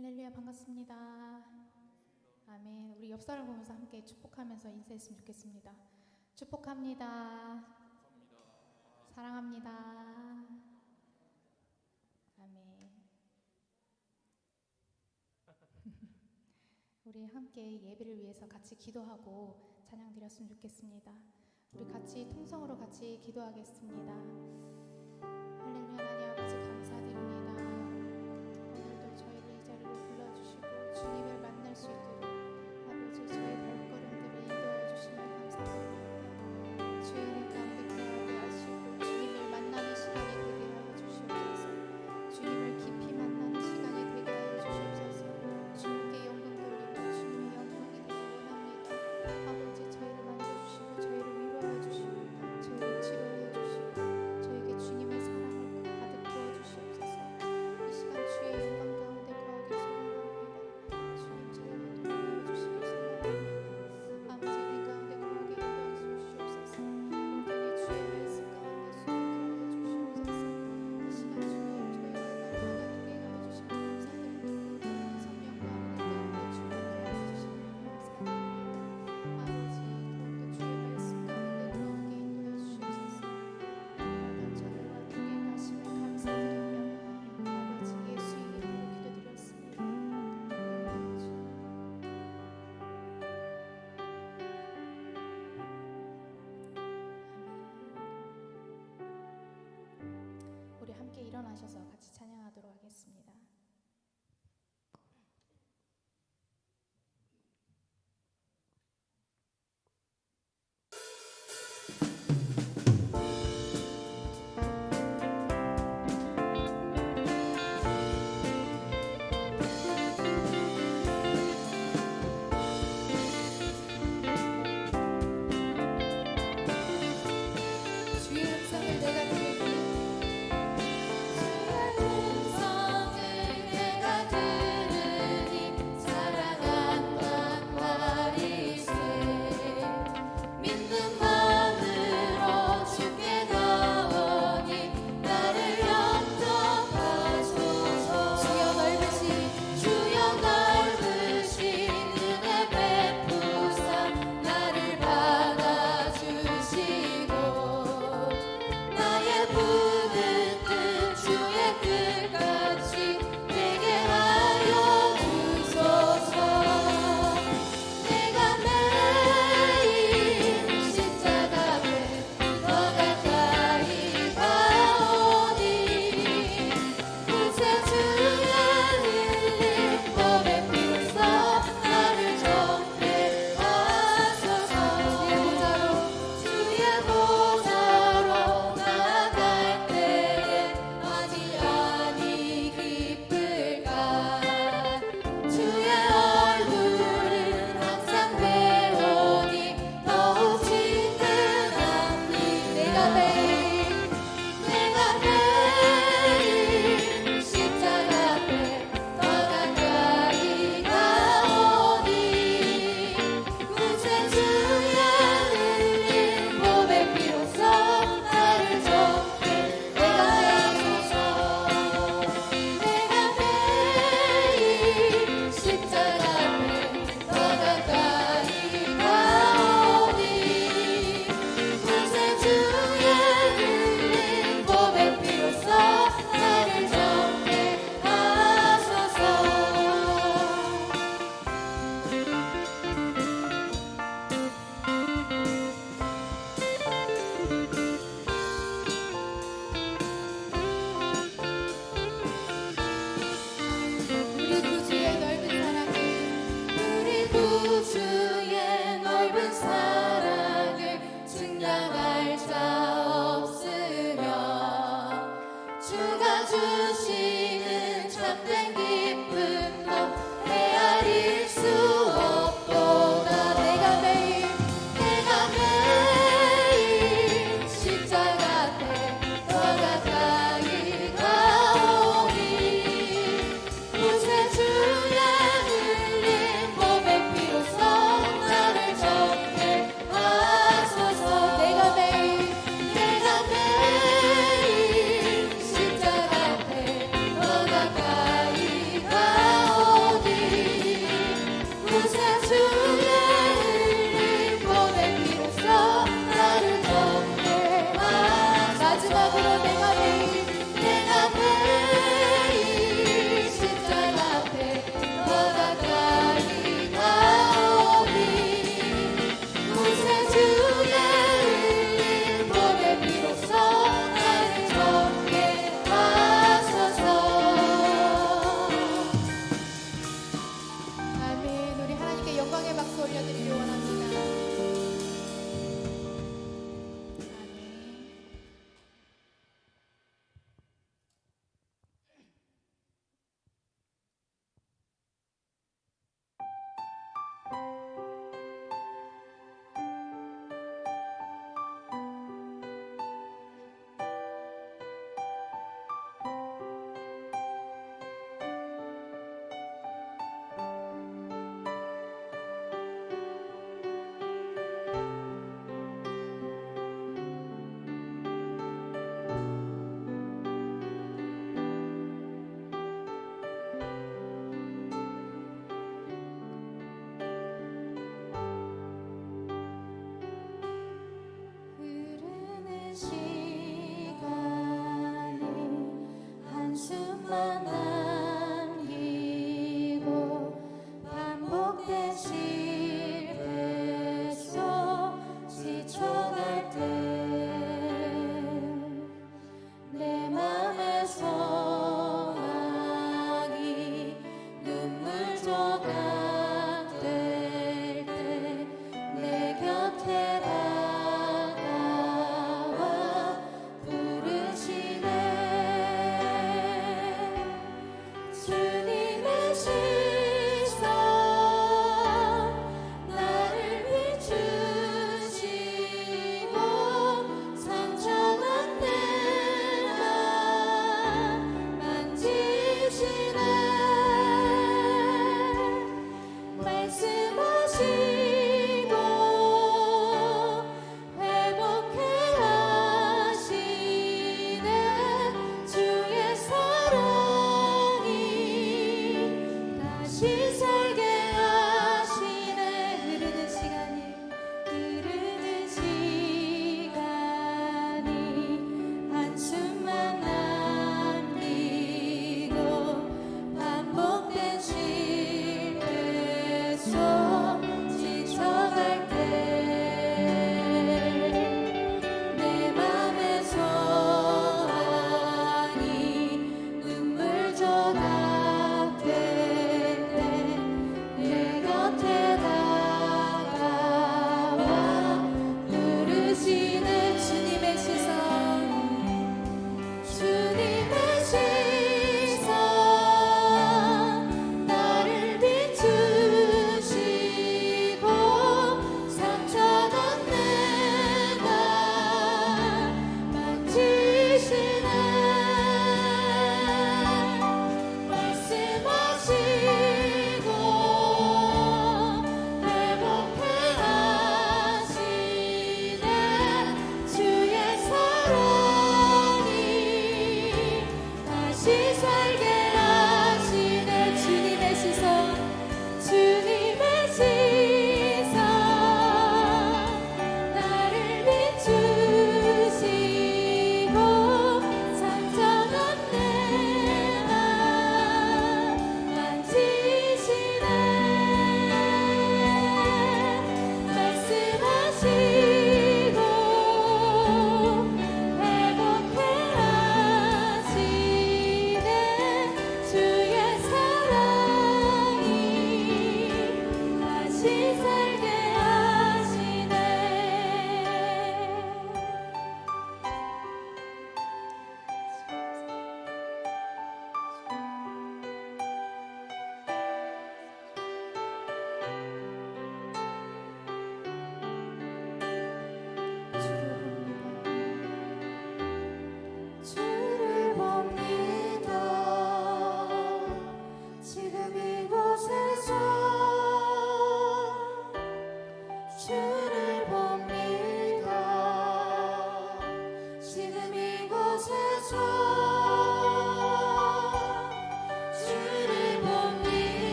할렐루야, 반갑습니다. 아멘. 우리 옆 사람 보면서 함께 축복하면서 인사했으면 좋겠습니다. 축복합니다. 사랑합니다. 아멘. 우리 함께 예배를 위해서 같이 기도하고 찬양 드렸으면 좋겠습니다. 우리 같이 통성으로 같이 기도하겠습니다. 할렐루야, 하나님 아버지 감사드립니다. 오늘도 저희를 이 자리로 불러주시고 주님을 만날 수 있도록 아버지 저희 발걸음들을 인도하여 주시면 감사드립니다. 주의 은혜 가운데 거하게 하시고 주님을 만나는 시간이 되게 하여 주시옵소서. 주님을 깊이 만나는 시간이 되게 하여 주시옵소서. 주님께 영광 돌리고 주님의 영광이 되길 원합니다. 아버지 저희를 만져주시고 저희를 위로하여 주시고 저희를 치료하여 주시고 저에게 주님의 사랑을 가득 부어주시옵소서. 이 시간 주의 영광 가운데 거하기 소원합니다. 주님 저희를 도와주시길 소원합니다. 아버지 내 가운데 거하게 인도하여 주시옵소서. 온전히 주의 말씀 가운데 수록하여 주시옵소서. 이 시간 주님 저희가 날마다 누리게 하여 주시면 감사드립니다. 성령 가운데 주님께 하여 주시면 감사드립니다. 아버지 더욱더 주의 말씀 가운데 거하게 인도하여 주시옵소서. 날마다 저희와 함께 하시면 감사드리며 아버지 예수 이름으로 기도드렸습니다. 아버지. 우리 함께 일어나셔서 같이 찬양하도록 하겠습니다. 주의 음성을 내가 들으니 가까이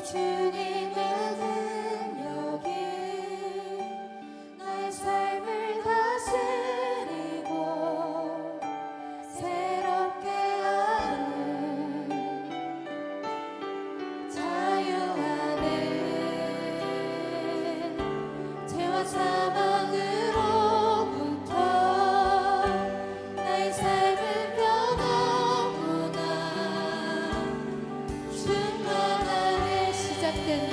주님의 능력이 나의 삶을 다스리고 새롭게 하는 자유하는 죄와 사망으로부터 나의 삶은 변하구나. 충만함에 시작된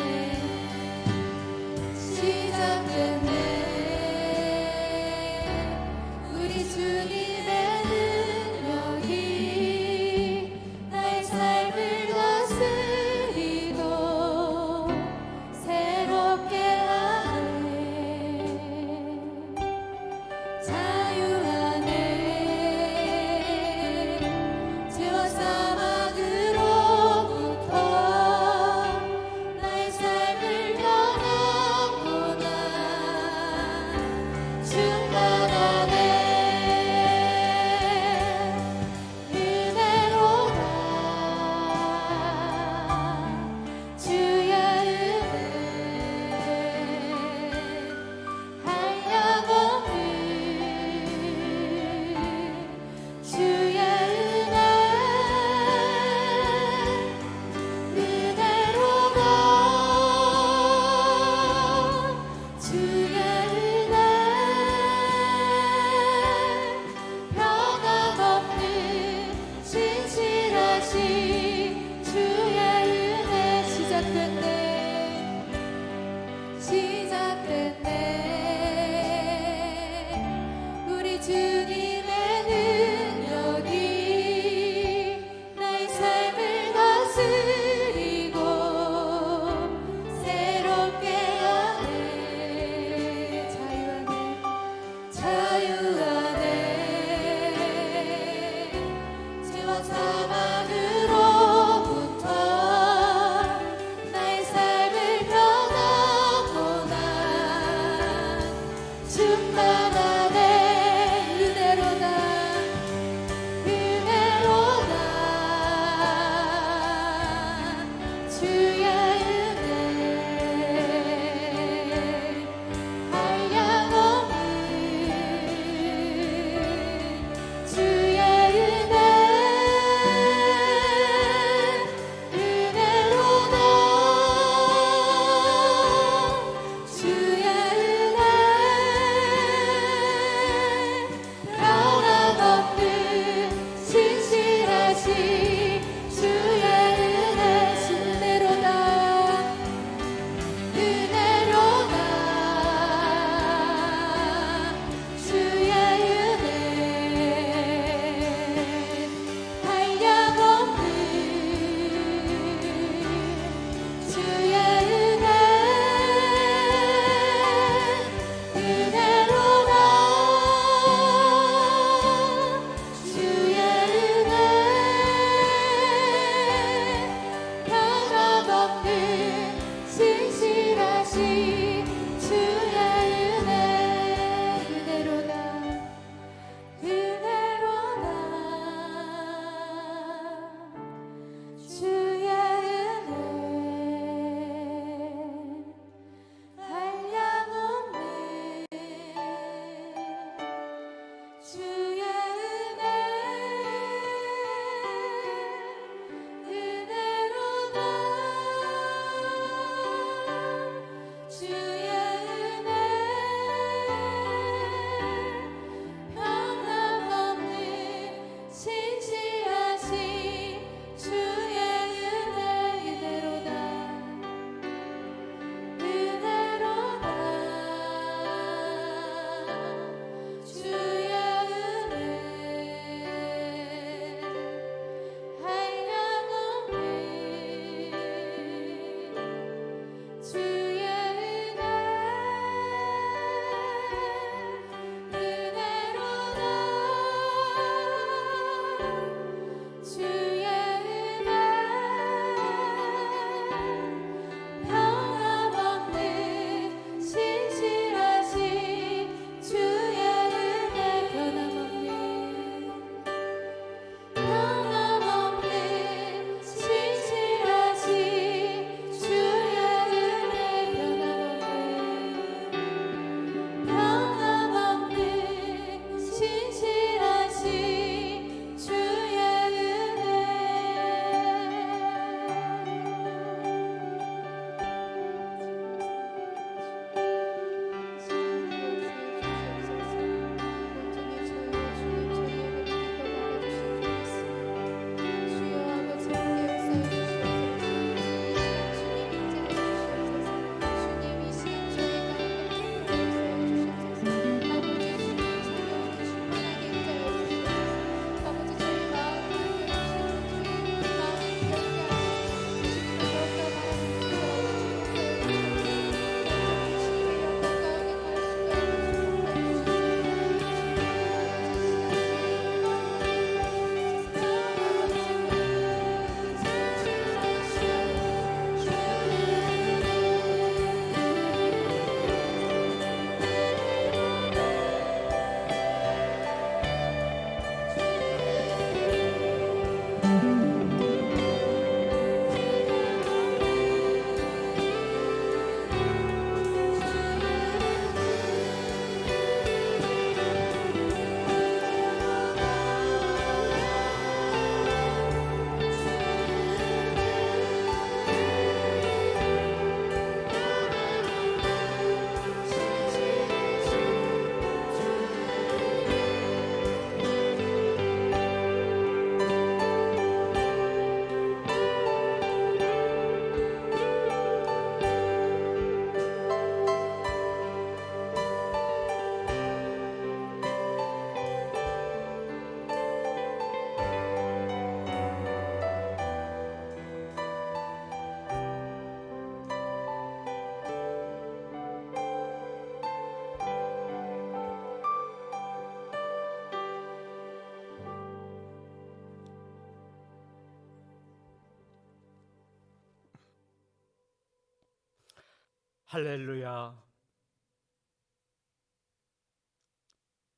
할렐루야.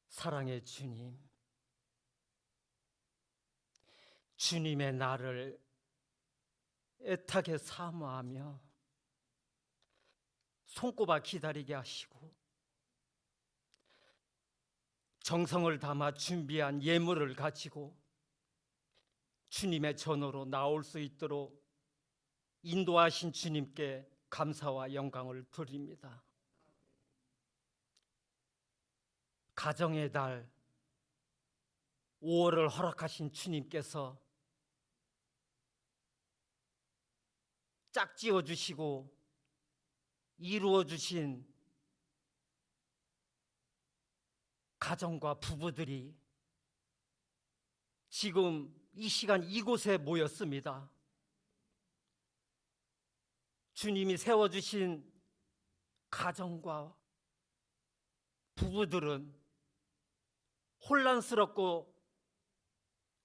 사랑의 주님, 주님의 나를 애타게 사모하며 손꼽아 기다리게 하시고 정성을 담아 준비한 예물을 가지고 주님의 전으로 나올 수 있도록 인도하신 주님께 감사와 영광을 드립니다. 가정의 달 5월을 허락하신 주님께서 짝지어 주시고 이루어 주신 가정과 부부들이 지금 이 시간 이곳에 모였습니다. 주님이 세워주신 가정과 부부들은 혼란스럽고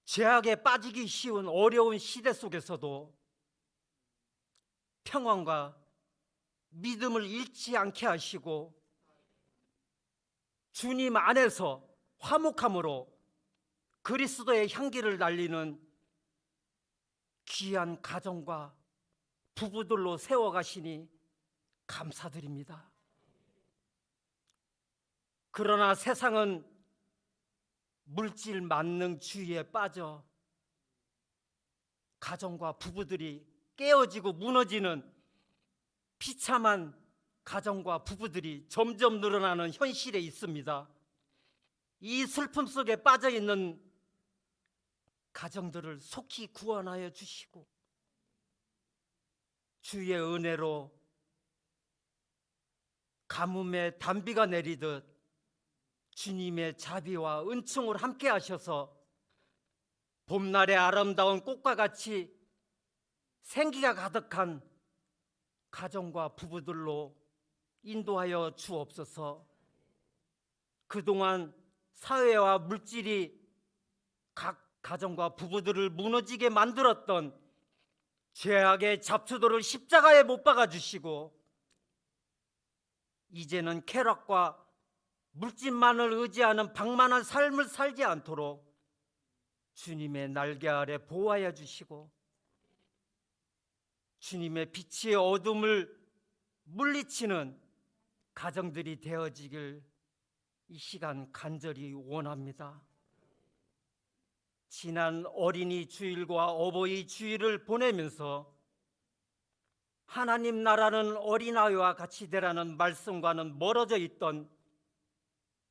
죄악에 빠지기 쉬운 어려운 시대 속에서도 평안과 믿음을 잃지 않게 하시고 주님 안에서 화목함으로 그리스도의 향기를 날리는 귀한 가정과 부부들로 세워가시니 감사드립니다. 그러나 세상은 물질 만능주의에 빠져 가정과 부부들이 깨어지고 무너지는 비참한 가정과 부부들이 점점 늘어나는 현실에 있습니다. 이 슬픔 속에 빠져 있는 가정들을 속히 구원하여 주시고 주의 은혜로 가뭄에 단비가 내리듯 주님의 자비와 은총을 함께 하셔서 봄날의 아름다운 꽃과 같이 생기가 가득한 가정과 부부들로 인도하여 주옵소서. 그동안 사회와 물질이 각 가정과 부부들을 무너지게 만들었던 죄악의 잡초들을 십자가에 못 박아 주시고 이제는 쾌락과 물질만을 의지하는 방만한 삶을 살지 않도록 주님의 날개 아래 보호하여 주시고 주님의 빛이 어둠을 물리치는 가정들이 되어지길 이 시간 간절히 원합니다. 지난 어린이 주일과 어버이 주일을 보내면서 하나님 나라는 어린아이와 같이 되라는 말씀과는 멀어져 있던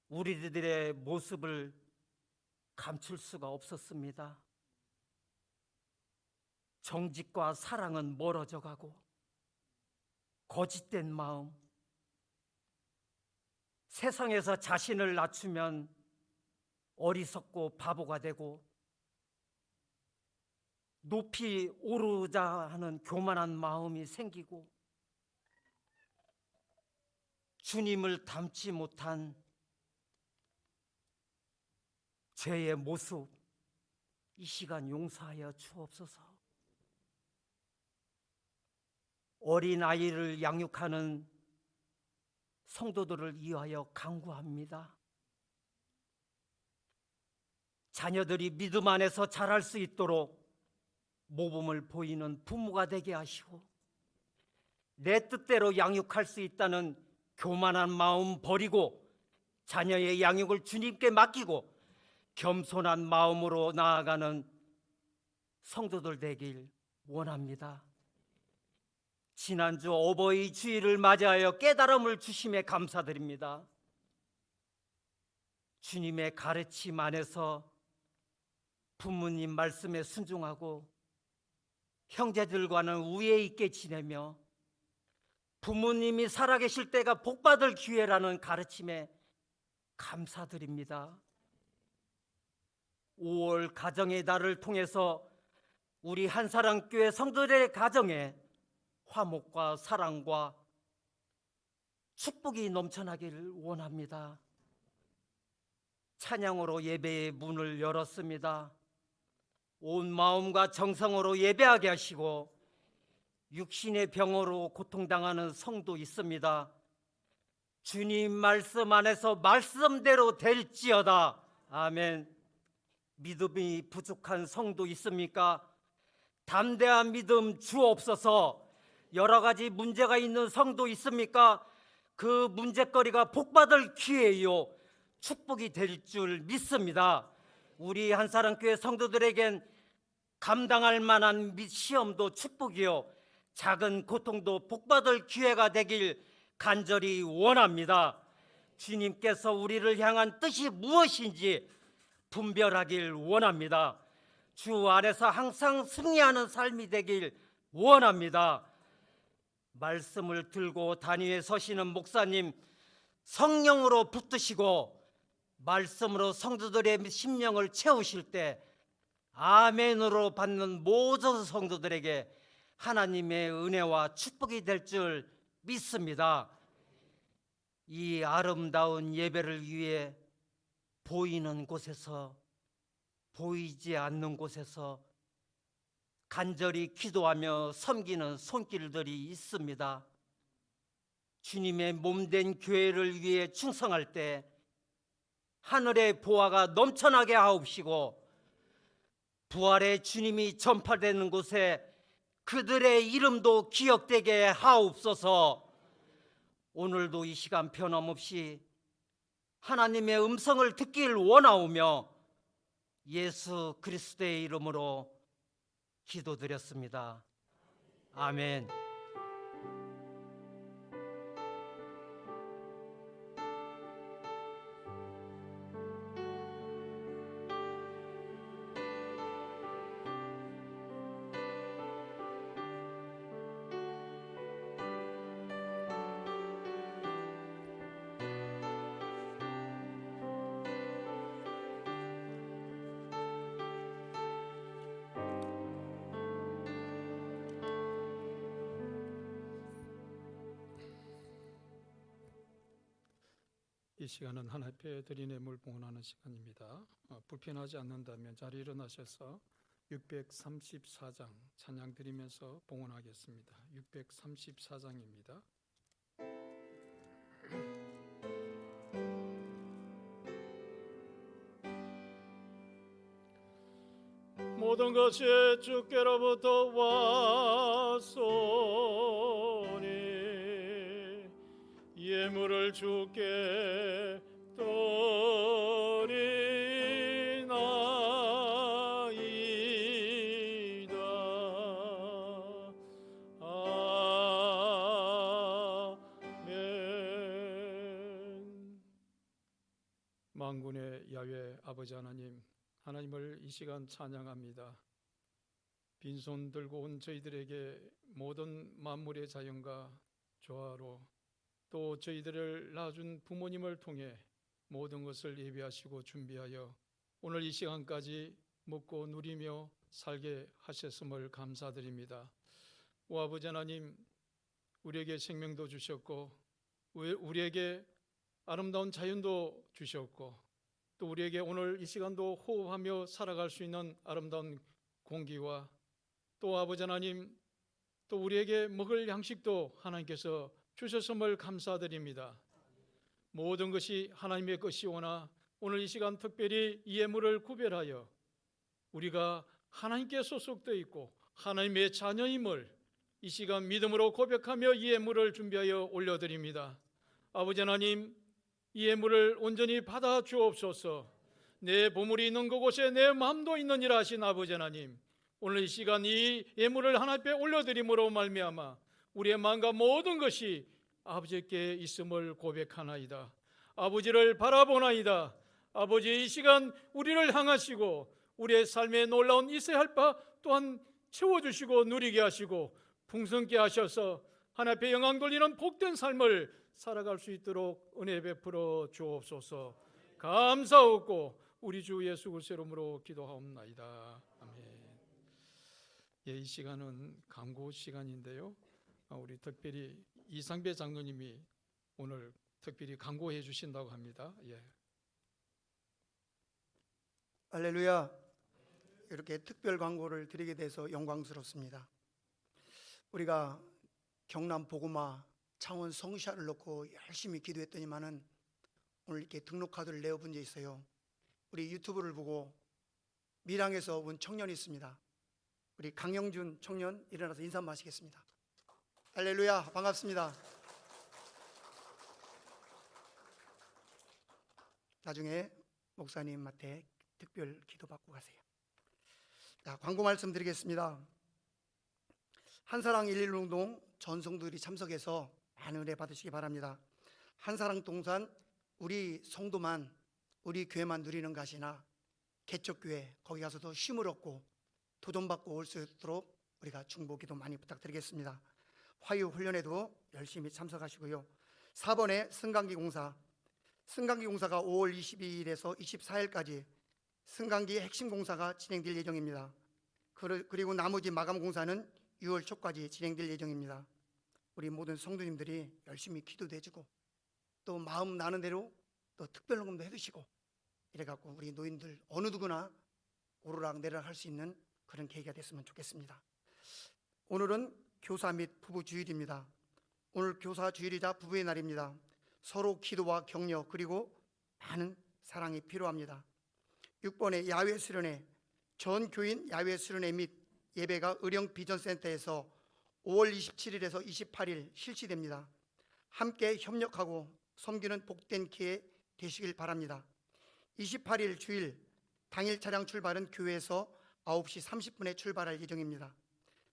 우리들의 모습을 감출 수가 없었습니다. 정직과 사랑은 멀어져 가고 거짓된 마음, 세상에서 자신을 낮추면 어리석고 바보가 되고 높이 오르자 하는 교만한 마음이 생기고 주님을 닮지 못한 죄의 모습, 이 시간 용서하여 주옵소서. 어린아이를 양육하는 성도들을 위하여 간구합니다. 자녀들이 믿음 안에서 자랄 수 있도록 모범을 보이는 부모가 되게 하시고 내 뜻대로 양육할 수 있다는 교만한 마음 버리고 자녀의 양육을 주님께 맡기고 겸손한 마음으로 나아가는 성도들 되길 원합니다. 지난주 어버이 주일을 맞이하여 깨달음을 주심에 감사드립니다. 주님의 가르침 안에서 부모님 말씀에 순종하고 형제들과는 우애 있게 지내며 부모님이 살아계실 때가 복받을 기회라는 가르침에 감사드립니다. 5월 가정의 달을 통해서 우리 한사랑교회 성도들의 가정에 화목과 사랑과 축복이 넘쳐나기를 원합니다. 찬양으로 예배의 문을 열었습니다. 온 마음과 정성으로 예배하게 하시고 육신의 병으로 고통당하는 성도 있습니다. 주님 말씀 안에서 말씀대로 될지어다. 아멘. 믿음이 부족한 성도 있습니까? 담대한 믿음 주옵소서. 여러 가지 문제가 있는 성도 있습니까? 그 문제거리가 복받을 기회요 축복이 될 줄 믿습니다. 우리 한사랑교회 성도들에겐 감당할 만한 시험도 축복이요 작은 고통도 복받을 기회가 되길 간절히 원합니다. 주님께서 우리를 향한 뜻이 무엇인지 분별하길 원합니다. 주 안에서 항상 승리하는 삶이 되길 원합니다. 말씀을 들고 단위에 서시는 목사님, 성령으로 붙드시고 말씀으로 성도들의 심령을 채우실 때 아멘으로 받는 모든 성도들에게 하나님의 은혜와 축복이 될 줄 믿습니다. 이 아름다운 예배를 위해 보이는 곳에서 보이지 않는 곳에서 간절히 기도하며 섬기는 손길들이 있습니다. 주님의 몸된 교회를 위해 충성할 때 하늘의 보화가 넘쳐나게 하옵시고 부활의 주님이 전파되는 곳에 그들의 이름도 기억되게 하옵소서. 오늘도 이 시간 변함없이 하나님의 음성을 듣길 원하오며 예수 그리스도의 이름으로 기도드렸습니다. 아멘. 이 시간은 하나님 앞에 드린 예물 봉헌하는 시간입니다. 불편하지 않는다면 자리에 일어나셔서 634장 찬양 드리면서 봉헌하겠습니다. 634장입니다. 모든 것이 주께로부터 왔소니 예물을 주께 드리나이다. 아멘. 만군의 야훼 아버지 하나님, 하나님을 이 시간 찬양합니다. 빈손 들고 온 저희들에게 모든 만물의 자연과 조화로 또 저희들을 낳아준 부모님을 통해 모든 것을 예비하시고 준비하여 오늘 이 시간까지 먹고 누리며 살게 하셨음을 감사드립니다. 오 아버지 하나님, 우리에게 생명도 주셨고 우리에게 아름다운 자연도 주셨고 또 우리에게 오늘 이 시간도 호흡하며 살아갈 수 있는 아름다운 공기와 또 아버지 하나님, 또 우리에게 먹을 양식도 하나님께서 주셨음을 감사드립니다. 모든 것이 하나님의 것이오나 오늘 이 시간 특별히 이 예물을 구별하여 우리가 하나님께 소속되어 있고 하나님의 자녀임을 이 시간 믿음으로 고백하며 이 예물을 준비하여 올려드립니다. 아버지 하나님, 이 예물을 온전히 받아 주옵소서. 내 보물이 있는 그곳에 내 마음도 있느니라 하신 아버지 하나님, 오늘 이 시간 이 예물을 하나님 앞에 올려드림으로 말미암아 우리의 마음과 모든 것이 아버지께 있음을 고백하나이다. 아버지를 바라보나이다. 아버지, 이 시간 우리를 향하시고 우리의 삶에 놀라운 있어야 할 바 또한 채워주시고 누리게 하시고 풍성케 하셔서 하나님 앞에 영광 돌리는 복된 삶을 살아갈 수 있도록 은혜 베풀어 주옵소서. 감사하고 우리 주 예수 그리스도 이름으로 기도하옵나이다. 아멘. 이 시간은 광고 시간인데요, 우리 특별히 이상배 장로님이 오늘 특별히 광고해 주신다고 합니다. 할렐루야. 이렇게 특별 광고를 드리게 돼서 영광스럽습니다. 우리가 경남 보고마, 창원 성시아를 놓고 열심히 기도했더니만은 오늘 이렇게 등록카드를 내어본 게 있어요. 우리 유튜브를 보고 밀양에서 온 청년이 있습니다. 우리 강영준 청년 일어나서 인사 한번 하시겠습니다. 할렐루야, 반갑습니다. 나중에 목사님한테 특별 기도받고 가세요. 자, 광고 말씀드리겠습니다. 한사랑 116동 전 성도들이 참석해서 많은 은혜 받으시기 바랍니다. 한사랑 동산 우리 성도만, 우리 교회만 누리는 것이나 개척교회 거기 가서도 쉼을 얻고 도전받고 올 수 있도록 우리가 중보기도 많이 부탁드리겠습니다. 화요 훈련에도 열심히 참석하시고요. 4번에 승강기 공사, 승강기 공사가 5월 22일에서 24일까지 승강기 핵심 공사가 진행될 예정입니다. 그리고 나머지 마감 공사는 6월 초까지 진행될 예정입니다. 우리 모든 성도님들이 열심히 기도도 해주고 또 마음 나는 대로 또 특별헌금도 해주시고 이래갖고 우리 노인들 어느 누구나 오르락 내리락 할 수 있는 그런 계기가 됐으면 좋겠습니다. 오늘은 교사 및 부부 주일입니다. 오늘 교사 주일이자 부부의 날입니다. 서로 기도와 격려 그리고 많은 사랑이 필요합니다. 6번의 야외 수련회, 전 교인 야외 수련회 및 예배가 의령 비전센터에서 5월 27일에서 28일 실시됩니다. 함께 협력하고 섬기는 복된 기회 되시길 바랍니다. 28일 주일 당일 차량 출발은 교회에서 9시 30분에 출발할 예정입니다.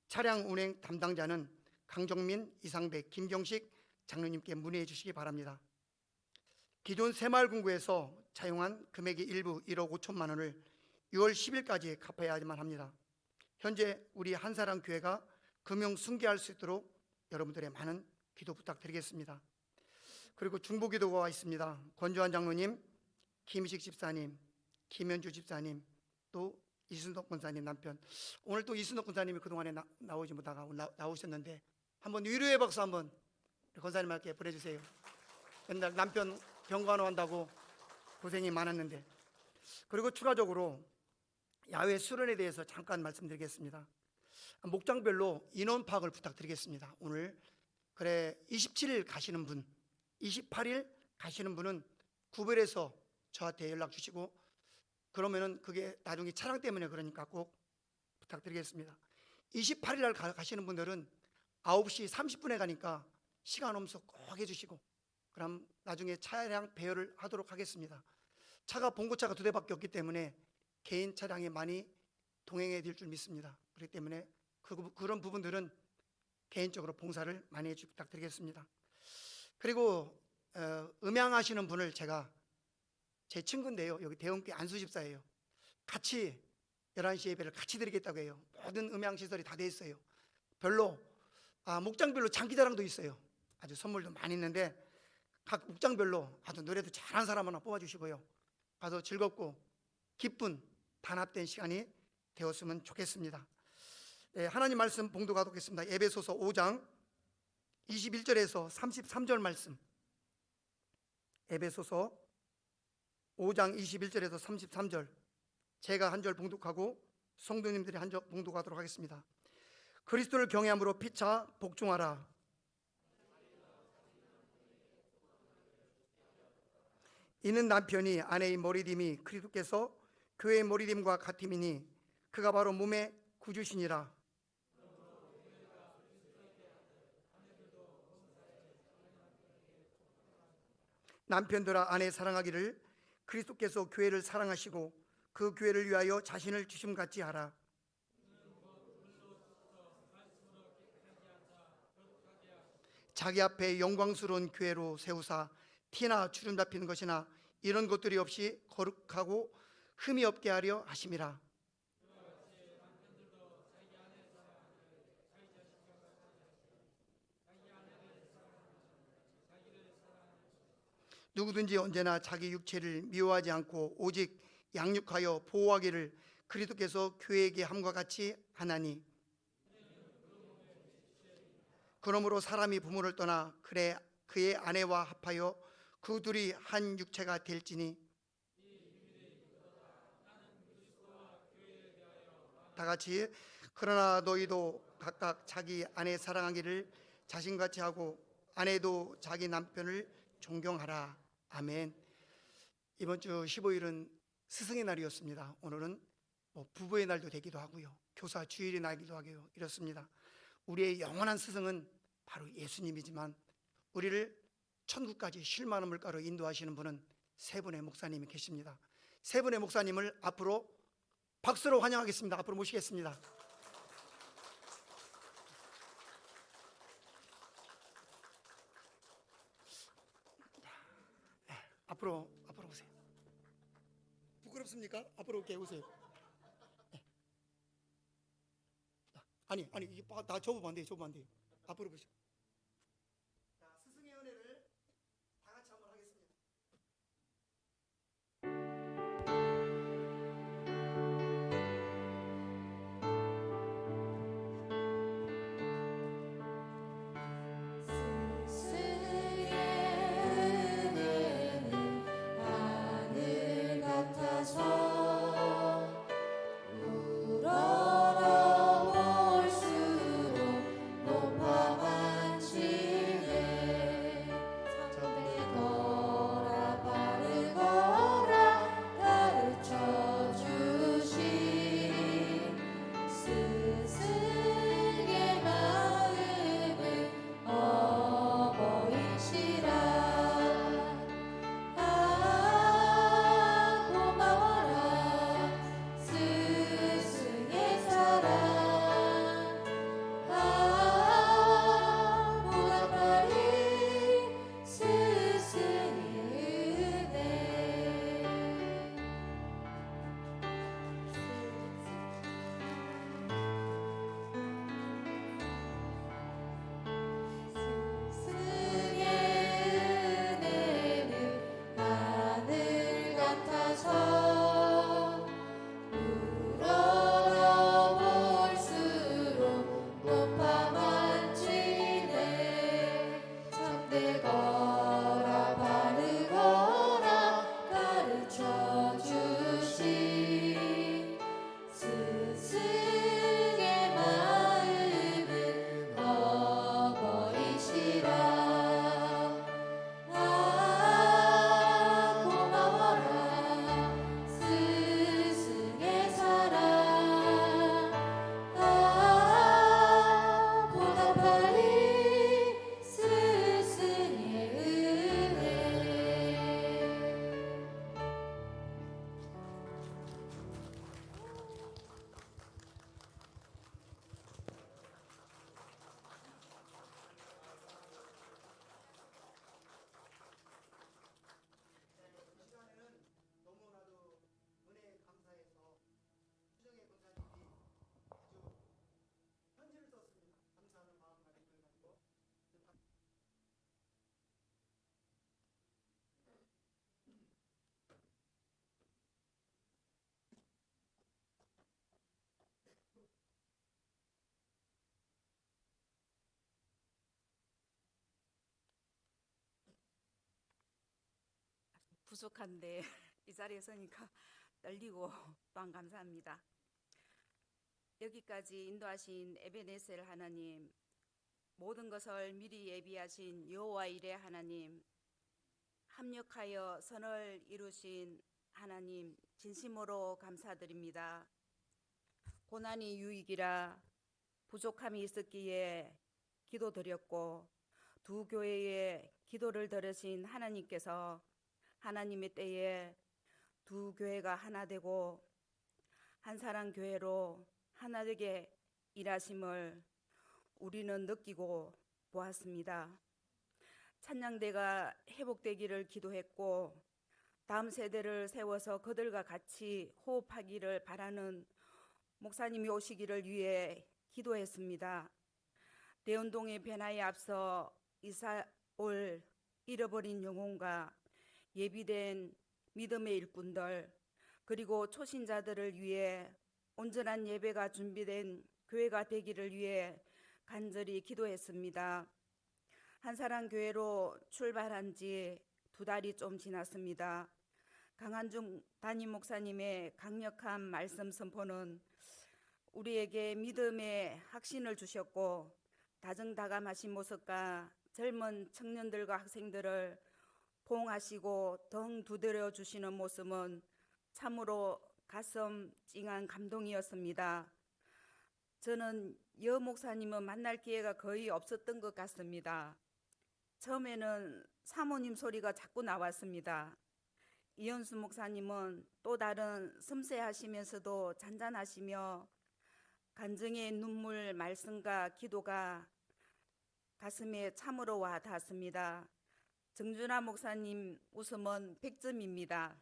차량 운행 담당자는 강정민, 이상백, 김경식 장로님께 문의해 주시기 바랍니다. 기존 새마을금고에서 차용한 금액의 일부 1억 5천만 원을 6월 10일까지 갚아야만 합니다. 현재 우리 한사랑 교회가 금융 승계할 수 있도록 여러분들의 많은 기도 부탁드리겠습니다. 그리고 중보기도가 있습니다. 권조한 장로님, 김희식 집사님, 김현주 집사님, 또 이순덕 권사님 남편. 오늘 또 이순덕 권사님이 그동안에 나오지 못하가 나오셨는데 한번 위로의 박수 한번 권사님께 보내주세요. 맨날 남편 병간호한다고 고생이 많았는데. 그리고 추가적으로 야외 수련에 대해서 잠깐 말씀드리겠습니다. 목장별로 인원 파악을 부탁드리겠습니다. 오늘 27일 가시는 분, 28일 가시는 분은 구별해서 저한테 연락 주시고, 그러면은 그게 나중에 차량 때문에 그러니까 꼭 부탁드리겠습니다. 28일 날 가시는 분들은 9시 30분에 가니까 시간 없어 꼭 해주시고, 그럼 나중에 차량 배열을 하도록 하겠습니다. 차가 봉고차가 2대밖에 없기 때문에 개인 차량이 많이 동행해 될 줄 믿습니다. 그렇기 때문에 그런 부분들은 개인적으로 봉사를 많이 해주시기 부탁드리겠습니다. 그리고 음향하시는 분을 제가 제 친구인데요, 여기 대원교회 안수집사예요. 같이 11시 예배를 같이 드리겠다고 해요. 모든 음향시설이 다 돼 있어요. 목장별로 장기자랑도 있어요. 아주 선물도 많이 있는데 각 목장별로 아주 노래도 잘하는 사람 하나 뽑아주시고요, 가서 즐겁고 기쁜 단합된 시간이 되었으면 좋겠습니다. 하나님 말씀 봉독하도록 하겠습니다. 에베소서 5장 21절에서 33절 말씀, 에베소서 5장 21절에서 33절, 제가 한 절 봉독하고 성도님들이 한 절 봉독하도록 하겠습니다. 그리스도를 경외함으로 피차 복종하라. 이는 남편이 아내의 머리됨이 그리스도께서 교회의 머리됨과 같음이니 그가 바로 몸의 구주시니라. 남편들아 아내 사랑하기를 그리스도께서 교회를 사랑하시고 그 교회를 위하여 자신을 주심같이 하라. 자기 앞에 영광스러운 교회로 세우사 티나 주름 잡히는 것이나 이런 것들이 없이 거룩하고 흠이 없게 하려 하심이라. 누구든지 언제나 자기 육체를 미워하지 않고 오직 양육하여 보호하기를 그리스도께서 교회에게 함과 같이 하나니, 그러므로 사람이 부모를 떠나 그의 아내와 합하여 그 둘이 한 육체가 될지니, 다 같이 그러나 너희도 각각 자기 아내 사랑하기를 자신같이 하고 아내도 자기 남편을 존경하라. 아멘. 이번 주 15일은 스승의 날이었습니다. 오늘은 부부의 날도 되기도 하고요, 교사 주일이 날기도 하고요, 이렇습니다. 우리의 영원한 스승은 바로 예수님이지만 우리를 천국까지 쉴만한 물가로 인도하시는 분은 세 분의 목사님이 계십니다. 세 분의 목사님을 앞으로 박수로 환영하겠습니다. 앞으로 모시겠습니다. 앞으로 오세요. 부끄럽습니까? 앞으로 이렇게 오세요. 아니 이게 다 접으면 안 돼요. 앞으로 보시죠. 자, 스승의 은혜를 다 같이 한번 하겠습니다. 스승의 은혜는 하늘 같아서 우러러볼수록 높아만 지네. 참되거라 바르거라 가르쳐 주신 스승의 마음은 어버이시라. 아 고마워라 스승의 사랑. 아 보답하리 스승의 은혜. 스승의 은혜는 하늘 같아서 우러러볼수록 높아만 지네. 참되거라 바르거라 가르쳐 주신 스승의 마음은 어버이시라. 아 고마워라 스승의 사랑. 아 보답하리 스승의 은혜. 너무나도 은혜에 감사해서 수정의 권사님이 아주 편지를 썼습니다. 감사하는 마음을 가지고 부족한데 이 자리에 서니까 떨리고 또한 감사합니다. 여기까지 인도하신 에베네셀 하나님, 모든 것을 미리 예비하신 여호와 이레 하나님, 합력하여 선을 이루신 하나님, 진심으로 감사드립니다. 고난이 유익이라 부족함이 있었기에 기도드렸고 두 교회의 기도를 들으신 하나님께서 하나님의 때에 두 교회가 하나 되고 한 사람 교회로 하나 되게 일하심을 우리는 느끼고 보았습니다. 찬양대가 회복되기를 기도했고 다음 세대를 세워서 그들과 같이 호흡하기를 바라는 목사님이 오시기를 위해 기도했습니다. 대운동의 변화에 앞서 이사올 잃어버린 영혼과 예비된 믿음의 일꾼들, 그리고 초신자들을 위해 온전한 예배가 준비된 교회가 되기를 위해 간절히 기도했습니다. 한사람 교회로 출발한 지 2달이 좀 지났습니다. 강한중 담임 목사님의 강력한 말씀 선포는 우리에게 믿음의 확신을 주셨고 다정다감하신 모습과 젊은 청년들과 학생들을 포옹하시고 덩 두드려 주시는 모습은 참으로 가슴 찡한 감동이었습니다. 저는 여 목사님은 만날 기회가 거의 없었던 것 같습니다. 처음에는 사모님 소리가 자꾸 나왔습니다. 이현수 목사님은 또 다른 섬세하시면서도 잔잔하시며 간증의 눈물, 말씀과 기도가 가슴에 참으로 와 닿았습니다. 정준하 목사님 웃음은 100점입니다.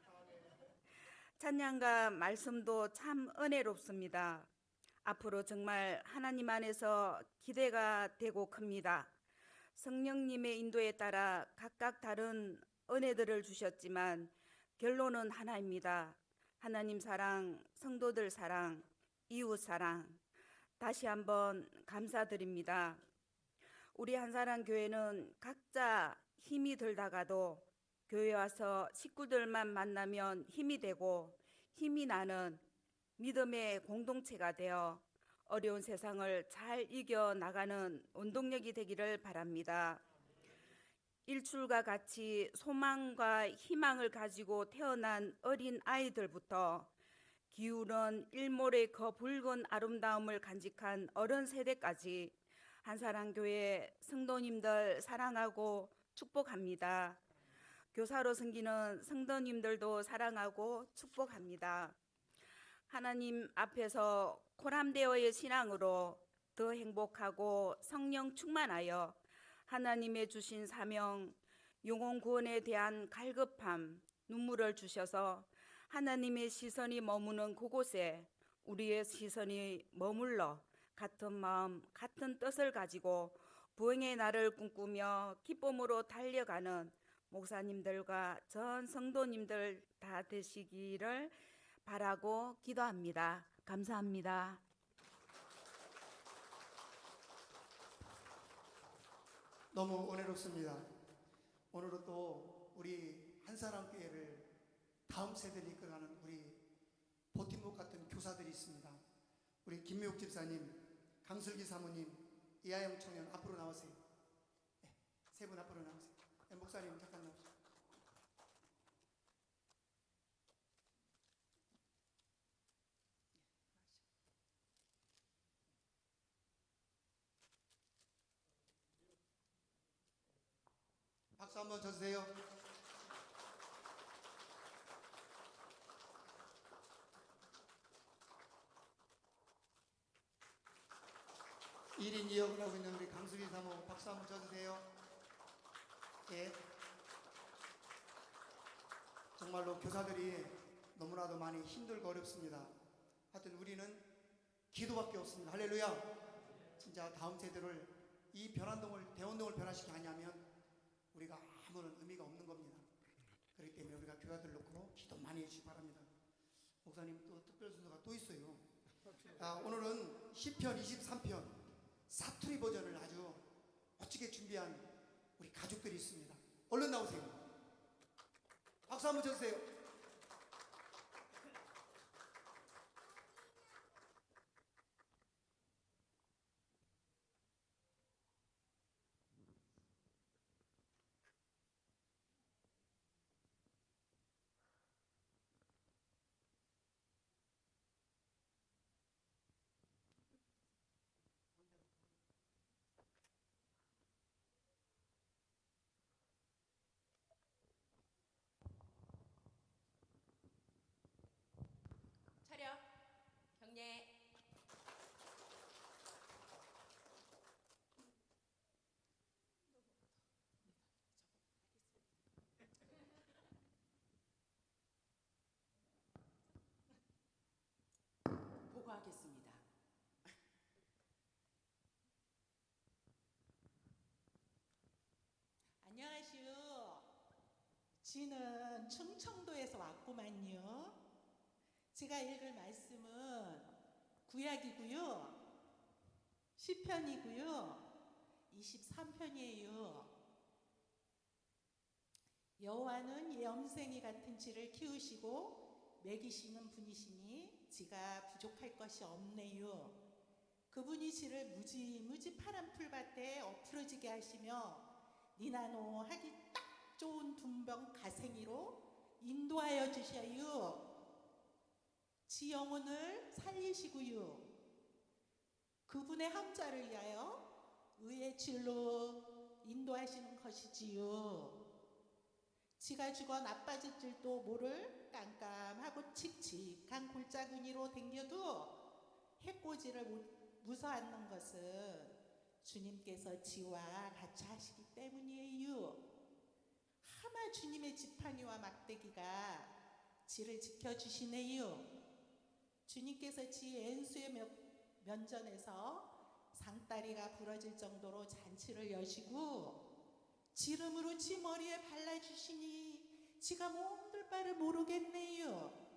찬양과 말씀도 참 은혜롭습니다. 앞으로 정말 하나님 안에서 기대가 되고 큽니다. 성령님의 인도에 따라 각각 다른 은혜들을 주셨지만 결론은 하나입니다. 하나님 사랑, 성도들 사랑, 이웃 사랑. 다시 한번 감사드립니다. 우리 한사랑 교회는 각자 힘이 들다가도 교회 와서 식구들만 만나면 힘이 되고 힘이 나는 믿음의 공동체가 되어 어려운 세상을 잘 이겨나가는 원동력이 되기를 바랍니다. 일출과 같이 소망과 희망을 가지고 태어난 어린 아이들부터 기울은 일몰의 그 붉은 아름다움을 간직한 어른 세대까지 한사랑교회 성도님들 사랑하고 축복합니다. 교사로 섬기는 성도님들도 사랑하고 축복합니다. 하나님 앞에서 코람되어의 신앙으로 더 행복하고 성령 충만하여 하나님의 주신 사명, 영혼 구원에 대한 갈급함, 눈물을 주셔서 하나님의 시선이 머무는 그곳에 우리의 시선이 머물러 같은 마음, 같은 뜻을 가지고 부흥의 날을 꿈꾸며 기쁨으로 달려가는 목사님들과 전 성도님들 다 되시기를 바라고 기도합니다. 감사합니다. 너무 은혜롭습니다. 오늘은 또 우리 한사랑교회를 다음 세대를 이끌어가는 우리 보팀목 같은 교사들이 있습니다. 우리 김미옥 집사님, 강슬기 사모님, 이하영 청년 앞으로 나오세요. 네, 세 분 앞으로 나오세요. 네, 목사님 잠깐 나오시죠. 박수 한번 쳐주세요. 일인 2역을 하고 있는 우리 강수리 사모 박수 한번 쳐주세요. 예. 정말로 교사들이 너무나도 많이 힘들고 어렵습니다. 하여튼 우리는 기도밖에 없습니다. 할렐루야. 진짜 다음 세대를 이 변환동을 대원동을 변화시키지 않냐면 우리가 아무런 의미가 없는 겁니다. 그렇기 때문에 우리가 교회들 놓고 기도 많이 해주시기 바랍니다. 목사님 또 특별 순서가 또 있어요. 오늘은 시편 23편 사투리 버전을 아주 멋지게 준비한 우리 가족들이 있습니다. 얼른 나오세요. 박수 한번 쳐주세요. 차렷, 경례. 보고하겠습니다. 안녕하시오. 지는 충청도에서 왔구만요. 제가 읽을 말씀은 구약이고요. 시편이고요. 23편이에요. 여호와는 염생이 같은 지를 키우시고 먹이시는 분이시니 지가 부족할 것이 없네요. 그분이 지를 무지무지 파란 풀밭에 엎으러지게 하시며 니나노 하기 딱 좋은 둔병 가생이로 인도하여 주셔요. 지 영혼을 살리시고요. 그분의 함자를 위하여 의의 길로 인도하시는 것이지요. 지가 죽어 나빠질 줄도 모를 깜깜하고 칙칙한 골짜구니로 댕겨도 해코지를 무서워하는 것은 주님께서 지와 같이 하시기 때문이에요. 하마 주님의 지팡이와 막대기가 지를 지켜주시네요. 주님께서 지 엔수의 면전에서 상다리가 부러질 정도로 잔치를 여시고 지름으로 지 머리에 발라주시니 지가 몸둘 바를 모르겠네요.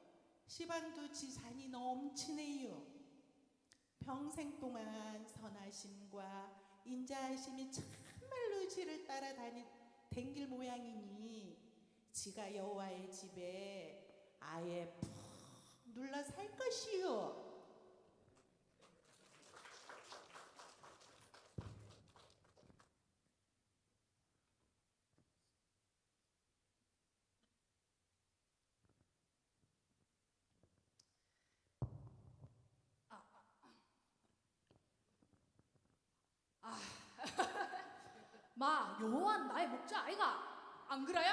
시방도 지 잔이 넘치네요. 평생 동안 선하심과 인자하심이 참말로 지를 따라 댕길 모양이니 지가 여호와의 집에 아예 푹 눌러 살 것이요. 마, 요한 나의 목자 아이가 안 그래요?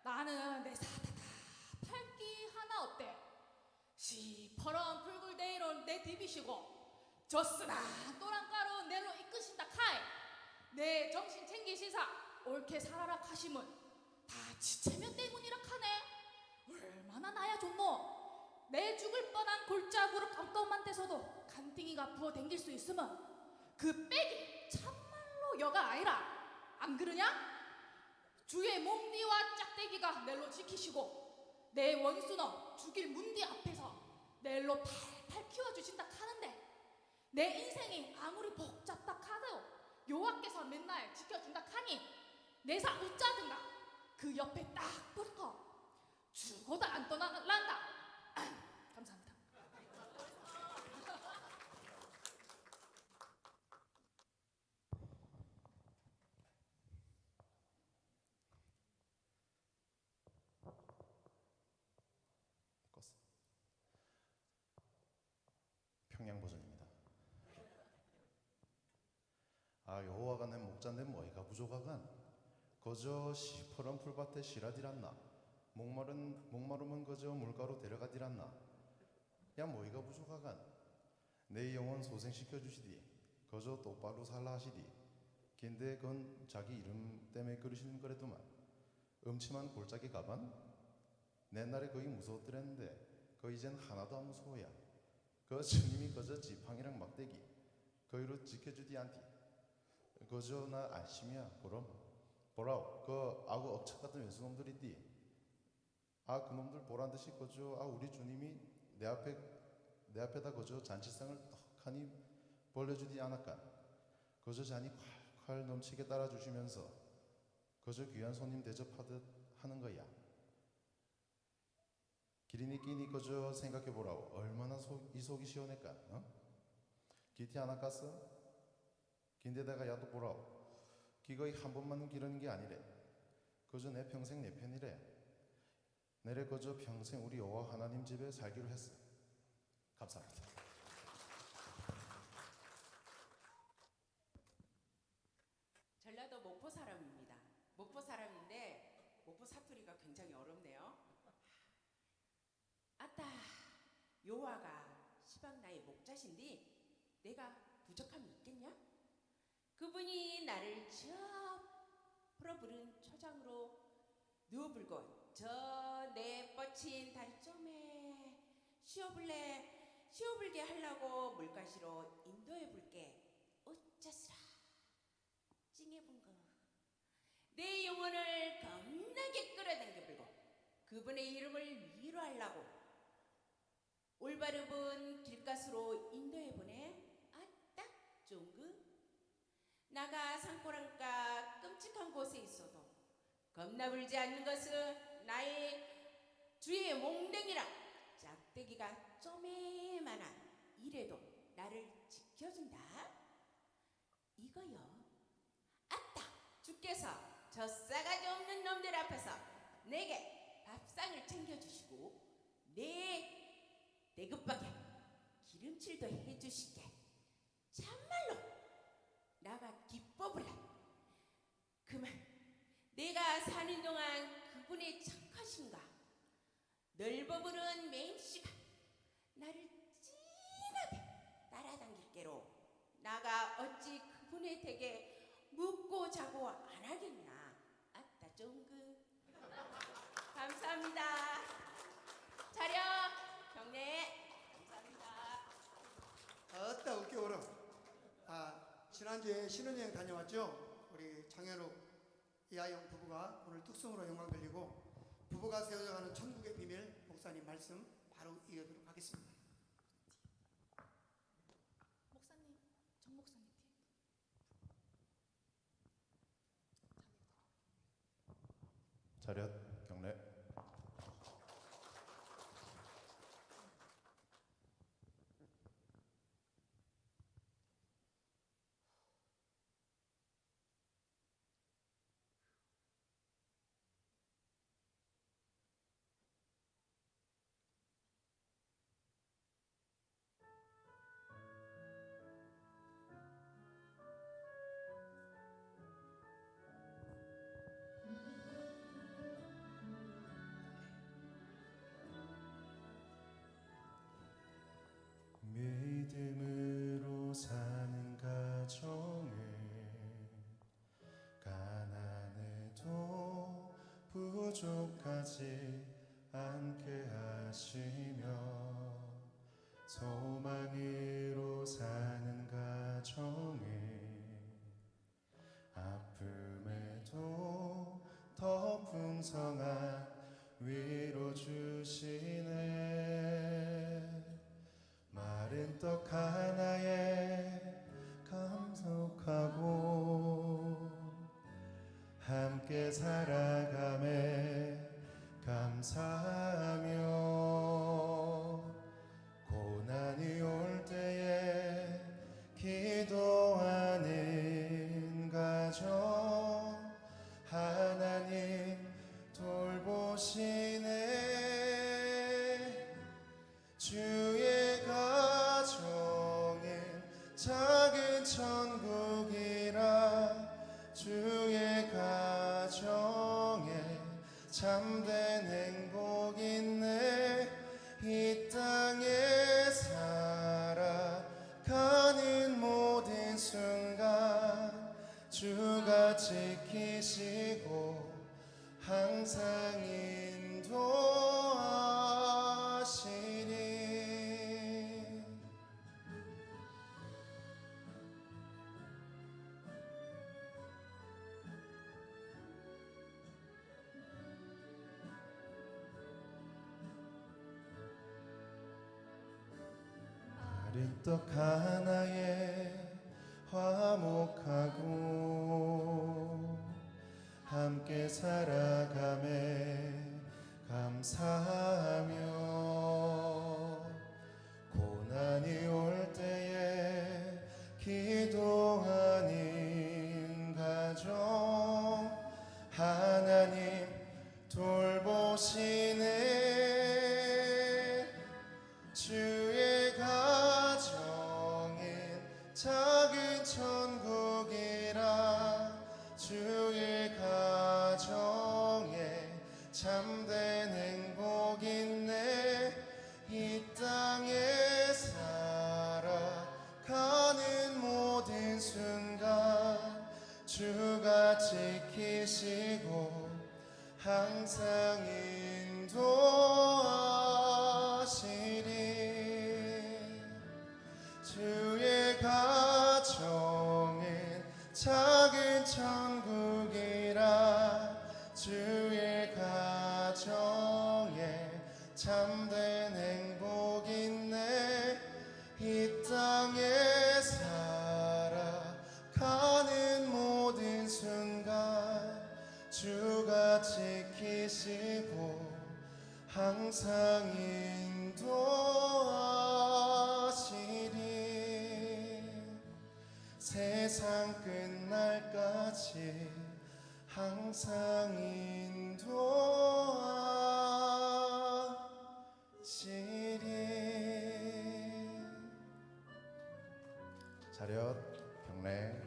나는 내 사다다 팔기 하나 어때? 시퍼런 붉을 데이론 내 디비시고 젖스나 또랑가루 넬로 이끄신다 카이 내 정신 챙기시사 옳게 살아라 카심은 다 지체면 때문이라 카네. 얼마나 나야 좋노. 내 죽을 뻔한 골짜구로 깜깜한 데서도 간띵이가 부어 댕길 수 있으면 그 빽이 참말로 여가 아니라 안 그러냐? 주의 몽디와 짝대기가 넬로 지키시고 내 원수너 죽일 문디 앞에서 넬로 팔팔 키워주신다 카는데 내 인생이 아무리 복잡다 카도 여호와께서 맨날 지켜준다 카니 내사 웃자든가 그 옆에 딱 붙어 죽어도 안 떠나란다. 감사합니다. 평양버전입니다. 아 여호와가 내 목자인데 뭐이가 부족하간 거저 시퍼런 풀밭에 시라디란나 목마르면 거저 물가로 데려가디란나 야 뭐이가 부족하간 내 영혼 소생시켜 주시디 거저 똑바로 살라 하시디 근데 그건 자기 이름 때문에 그러시는 거래도만 음침한 골짜기 가반 옛날에 거기 무서웠더랬는데 거 이젠 하나도 안 무서워야 그 주님이 거저 지팡이랑 막대기 거기로 지켜주디 않디 거저 나 안심이야 그럼 보라오 그 아구 억척 같은 외수놈들이디 아 그놈들 보란듯이 거저 아 우리 주님이 내 앞에다 거저 잔치상을 떡하니 벌려주디 않았까 거저 잔이 콸콸 넘치게 따라주시면서 거저 귀한 손님 대접하듯 하는 거야. 기린이 끼니 거저 생각해보라오. 얼마나 이 속이 시원할까? 어? 기티 하나 깠어? 긴데다가 야도 보라오. 기거이 한 번만 기르는 게 아니래. 거저 내 평생 내 편이래. 내래 거저 평생 우리 여호와 하나님 집에 살기로 했어. 감사합니다. 전라도 목포 사람입니다. 목포 사람인데 목포 사투리가 굉장히 어렵네요. 아따 여호와가 시방 나의 목자신디 내가 부족함이 있겠냐? 그분이 나를 저 풀어 부른 초장으로 누워불고 저 내 뻗친 다리점에 쉬어불게 하려고 물가시로 인도해불게 어쩌스라 찡해본거 내 영혼을 겁나게 끌어당겨불고 그분의 이름을 위로하려고 올바른 길가스로 인도해보내 아따 쫑그 나가 산고랑가 끔찍한 곳에 있어도 겁나불지 않는 것은 나의 주의 몽댕이라 짝대기가 쪼매만한 이래도 나를 지켜준다. 이거요. 아따, 주께서 저 싸가지 없는 놈들 앞에서 내게 밥상을 챙겨주시고 내 급하게 기름칠도 해주시게 참말로 나가 기뻐보라. 그만 내가 사는 동안 그분의 착하신가 넓어부른 맹씨가 나를 진하게 따라당길게로 나가 어찌 그분의 댁에 묵고 자고 안 하겠나. 아따 쫑그. 감사합니다. 차려 경례. 감사합니다. 아따 웃겨오라. 지난주에 신혼여행 다녀왔죠. 우리 장현욱 이하영 부부가 오늘 뚝성으로 영광 돌리고 부부가 세워져가는 천국의 비밀 목사님 말씀 바로 이어도록 하겠습니다. 목사님, 정 목사님 뒤에. 차렷 경례. 믿음으로 사는 가정을 가난해도 부족하지 않게 하시며 소망으로 사는 가정을 아픔에도 더 풍성한 위로 주시네. 마른 떡 하나에 감독하고 함께 살아감에 감사하며 고난이 올 때에 기도하는 가정 하나님 돌보시네. 주의 가정엔 작은 천국이라 주의 가정에 참된 행복 있네. 이 땅에 살아가는 모든 순간 주가 지키시고 항상 인도하시니. 마른 떡 하나에 화목하고 함께 살아감에 감사하며 고난이 올 때에 기도하는 가정 하나님 돌보시네. 주의 가정엔 작은 천국이라 주의 가정에 참된 행복 있네. 이 땅에 살아가는 모든 순간 주가 지키시고 항상 인도하시리. 주의 가정엔 작은 천국이라 주의 가정에 참된 행복 있네. 이 땅에 살아가는 모든 순간 주가 지키시고 항상 인도하시리. 날까지 항상 인도하시리. 차렷 경례.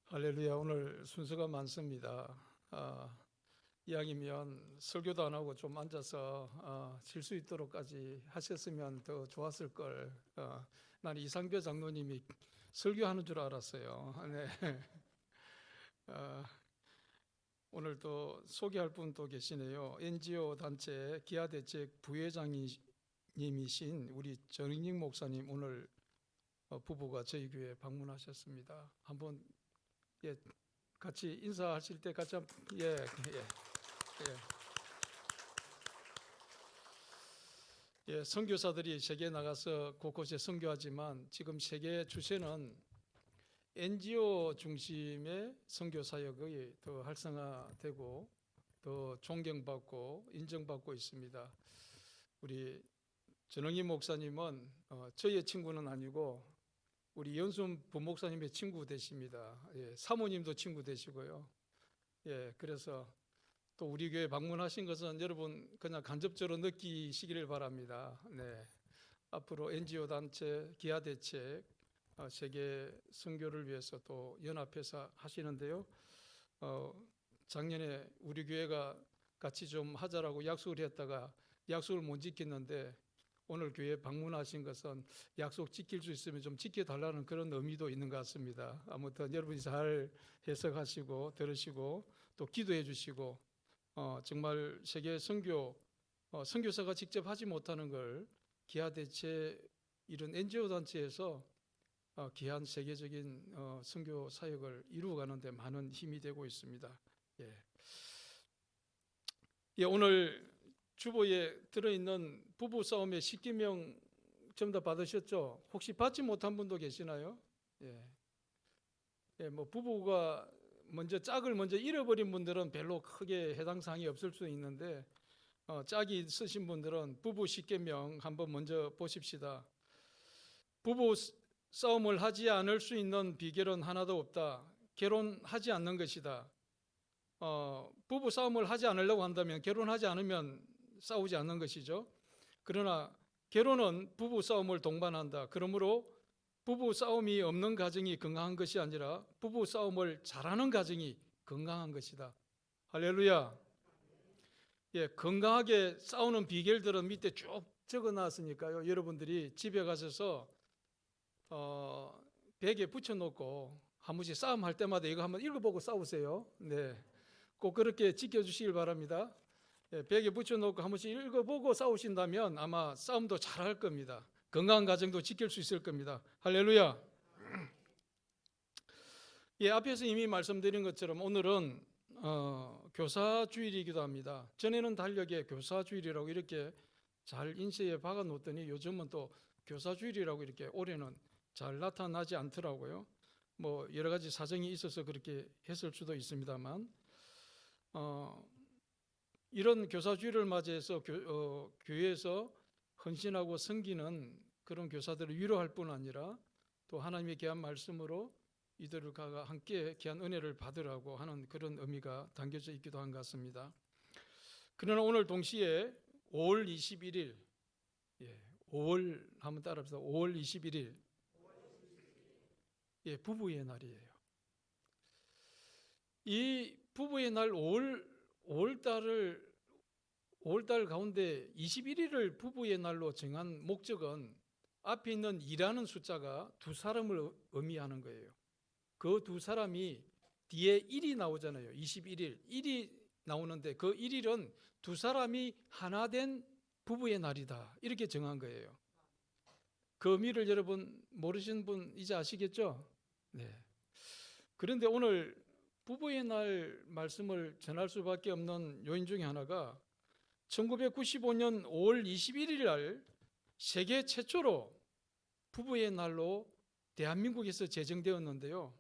할렐루야. 오늘 순서가 많습니다. 이왕이면 설교도 안 하고 좀 앉아서 쉴 수 있도록까지 하셨으면 더 좋았을 걸. 난 이상교 장로님이 설교하는 줄 알았어요. 네. 오늘 또 소개할 분 또 계시네요. NGO 단체 기아대책 부회장님이신 우리 정익 목사님, 오늘 부부가 저희 교회 방문하셨습니다. 한번 같이 인사하실 때 같이 한번 선교사들이 세계에 나가서 곳곳에 선교하지만 지금 세계 추세는 NGO 중심의 선교 사역이 더 활성화되고 더 존경받고 인정받고 있습니다. 우리 전영희 목사님은 저의 친구는 아니고 우리 연순 부목사님의 친구 되십니다. 사모님도 친구 되시고요. 그래서 또 우리 교회 방문하신 것은 여러분 그냥 간접적으로 느끼시기를 바랍니다. 네. 앞으로 NGO 단체 기아대책 세계 선교를 위해서 또 연합해서 하시는데요. 작년에 우리 교회가 같이 좀 하자라고 약속을 했다가 약속을 못 지켰는데 오늘 교회 방문하신 것은 약속 지킬 수 있으면 좀 지켜달라는 그런 의미도 있는 것 같습니다. 아무튼 여러분이 잘 해석하시고 들으시고 또 기도해 주시고 정말 세계 선교사가 직접 하지 못하는 걸 기아대체 이런 NGO 단체에서 귀한 세계적인 선교 사역을 이루어가는 데 많은 힘이 되고 있습니다. 오늘 주보에 들어있는 부부 싸움의 10계명 전부 다 받으셨죠? 혹시 받지 못한 분도 계시나요? 뭐 부부가 짝을 먼저 잃어버린 분들은 별로 크게 해당 사항이 없을 수 있는데 짝이 쓰신 분들은 부부 10계명 한번 먼저 보십시다. 부부 싸움을 하지 않을 수 있는 비결은 하나도 없다. 결혼하지 않는 것이다. 부부 싸움을 하지 않으려고 한다면 결혼하지 않으면 싸우지 않는 것이죠. 그러나 결혼은 부부 싸움을 동반한다. 그러므로 부부 싸움이 없는 가정이 건강한 것이 아니라 부부 싸움을 잘하는 가정이 건강한 것이다. 할렐루야. 건강하게 싸우는 비결들은 밑에 쭉 적어놨으니까요. 여러분들이 집에 가셔서 벽에 붙여놓고 한 번씩 싸움할 때마다 이거 한번 읽어보고 싸우세요. 네, 꼭 그렇게 지켜주시길 바랍니다. 벽에 붙여놓고 한 번씩 읽어보고 싸우신다면 아마 싸움도 잘할 겁니다. 건강한 가정도 지킬 수 있을 겁니다. 할렐루야. 앞에서 이미 말씀드린 것처럼 오늘은 교사주일이기도 합니다. 전에는 달력에 교사주일이라고 이렇게 잘 인쇄에 박아 놓더니 요즘은 또 교사주일이라고 이렇게 올해는 잘 나타나지 않더라고요. 뭐 여러 가지 사정이 있어서 그렇게 했을 수도 있습니다만 이런 교사주일을 맞이해서 교회에서 헌신하고 섬기는 그런 교사들을 위로할 뿐 아니라 또 하나님의 귀한 말씀으로 이들과 함께 귀한 은혜를 받으라고 하는 그런 의미가 담겨져 있기도 한 것 같습니다. 그러나 오늘 동시에 5월 21일 5월 한번 따라합시다. 5월 21일 부부의 날이에요. 이 부부의 날 5월달 가운데 21일을 부부의 날로 정한 목적은 앞에 있는 2라는 숫자가 두 사람을 의미하는 거예요. 그 두 사람이 뒤에 1이 나오잖아요. 21일 1이 나오는데 그 1일은 두 사람이 하나 된 부부의 날이다. 이렇게 정한 거예요. 그 의미를 여러분 모르시는 분 이제 아시겠죠? 네. 그런데 오늘 부부의 날 말씀을 전할 수밖에 없는 요인 중에 하나가 1995년 5월 21일 날 세계 최초로 부부의 날로 대한민국에서 제정되었는데요.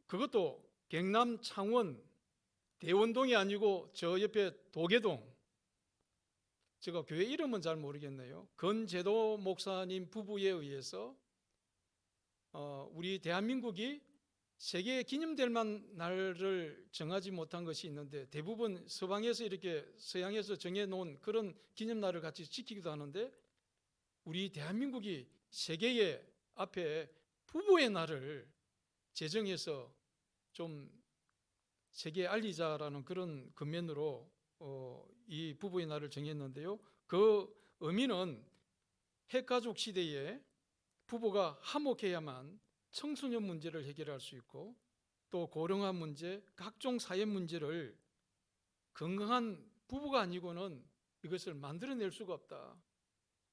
그것도 경남 창원 대원동이 아니고 저 옆에 도계동, 제가 교회 이름은 잘 모르겠네요. 건제도 목사님 부부에 의해서 우리 대한민국이 세계에 기념될 만한 날을 정하지 못한 것이 있는데, 대부분 서방에서 이렇게 서양에서 정해놓은 그런 기념날을 같이 지키기도 하는데, 우리 대한민국이 세계의 앞에 부부의 날을 제정해서 좀 세계에 알리자라는 그런 근면으로 이 부부의 날을 정했는데요. 그 의미는 핵가족 시대에 부부가 화목해야만 청소년 문제를 해결할 수 있고, 또 고령화 문제, 각종 사회 문제를 건강한 부부가 아니고는 이것을 만들어낼 수가 없다.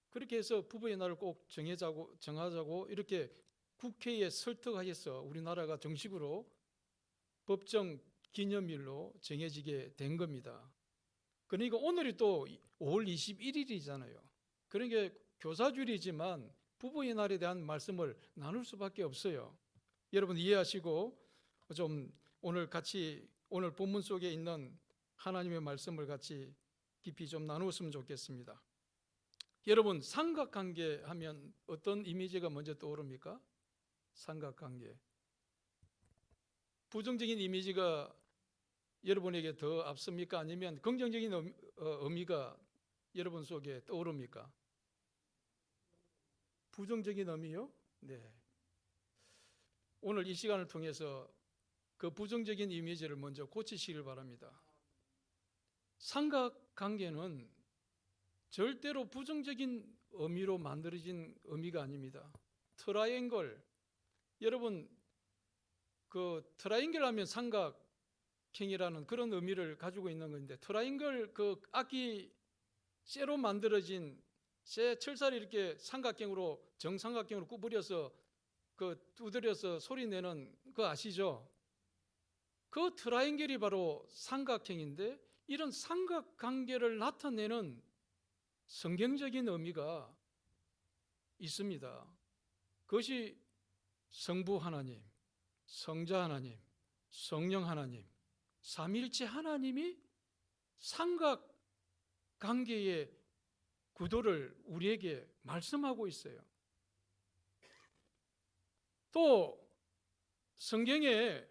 그렇게 해서 부부의 날을 꼭 정하자고 이렇게 국회에 설득하여서 우리나라가 정식으로 법정 기념일로 정해지게 된 겁니다. 그러니까 오늘이 또 5월 21일이잖아요. 그러니까 교사주일이지만 부부의 날에 대한 말씀을 나눌 수밖에 없어요. 여러분 이해하시고 좀 오늘 본문 속에 있는 하나님의 말씀을 같이 깊이 좀 나누었으면 좋겠습니다. 여러분, 삼각관계 하면 어떤 이미지가 먼저 떠오릅니까? 삼각관계. 부정적인 이미지가 여러분에게 더 앞섭니까? 아니면 긍정적인 의미가 여러분 속에 떠오릅니까? 부정적인 의미요? 네. 오늘 이 시간을 통해서 그 부정적인 이미지를 먼저 고치시길 바랍니다. 삼각관계는 절대로 부정적인 의미로 만들어진 의미가 아닙니다. 트라이앵글, 여러분 그 트라이앵글 하면 삼각형이라는 그런 의미를 가지고 있는 건데, 트라이앵글 그 악기 쇠로 만들어진 쇠 철사를 이렇게 삼각형으로 정삼각형으로 구부려서 그 두드려서 소리 내는 거 아시죠? 그 트라이앵글이 바로 삼각형인데, 이런 삼각관계를 나타내는 성경적인 의미가 있습니다. 그것이 성부 하나님, 성자 하나님, 성령 하나님, 삼위일체 하나님이 삼각관계의 구도를 우리에게 말씀하고 있어요. 또 성경에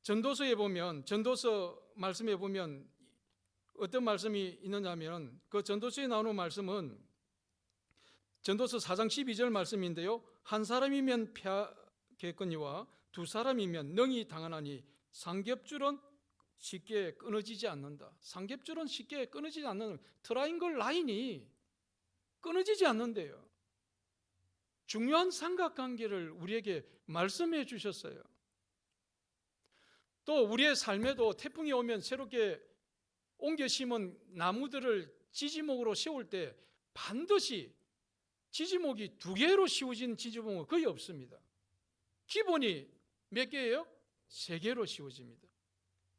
전도서에 보면, 전도서 말씀에 보면 어떤 말씀이 있느냐면, 그 전도서에 나오는 말씀은 전도서 4장 12절 말씀인데요. 한 사람이면 패하겠거니와 두 사람이면 능히 당하나니 삼겹줄은 쉽게 끊어지지 않는다. 삼겹줄은 쉽게 끊어지지 않는, 트라이앵글 라인이 끊어지지 않는데요. 중요한 삼각관계를 우리에게 말씀해 주셨어요. 또 우리의 삶에도 태풍이 오면 새롭게 옮겨 심은 나무들을 지지목으로 세울 때 반드시 지지목이 2개로 씌워진 지지목은 거의 없습니다. 기본이 몇 개예요? 3개로 씌워집니다.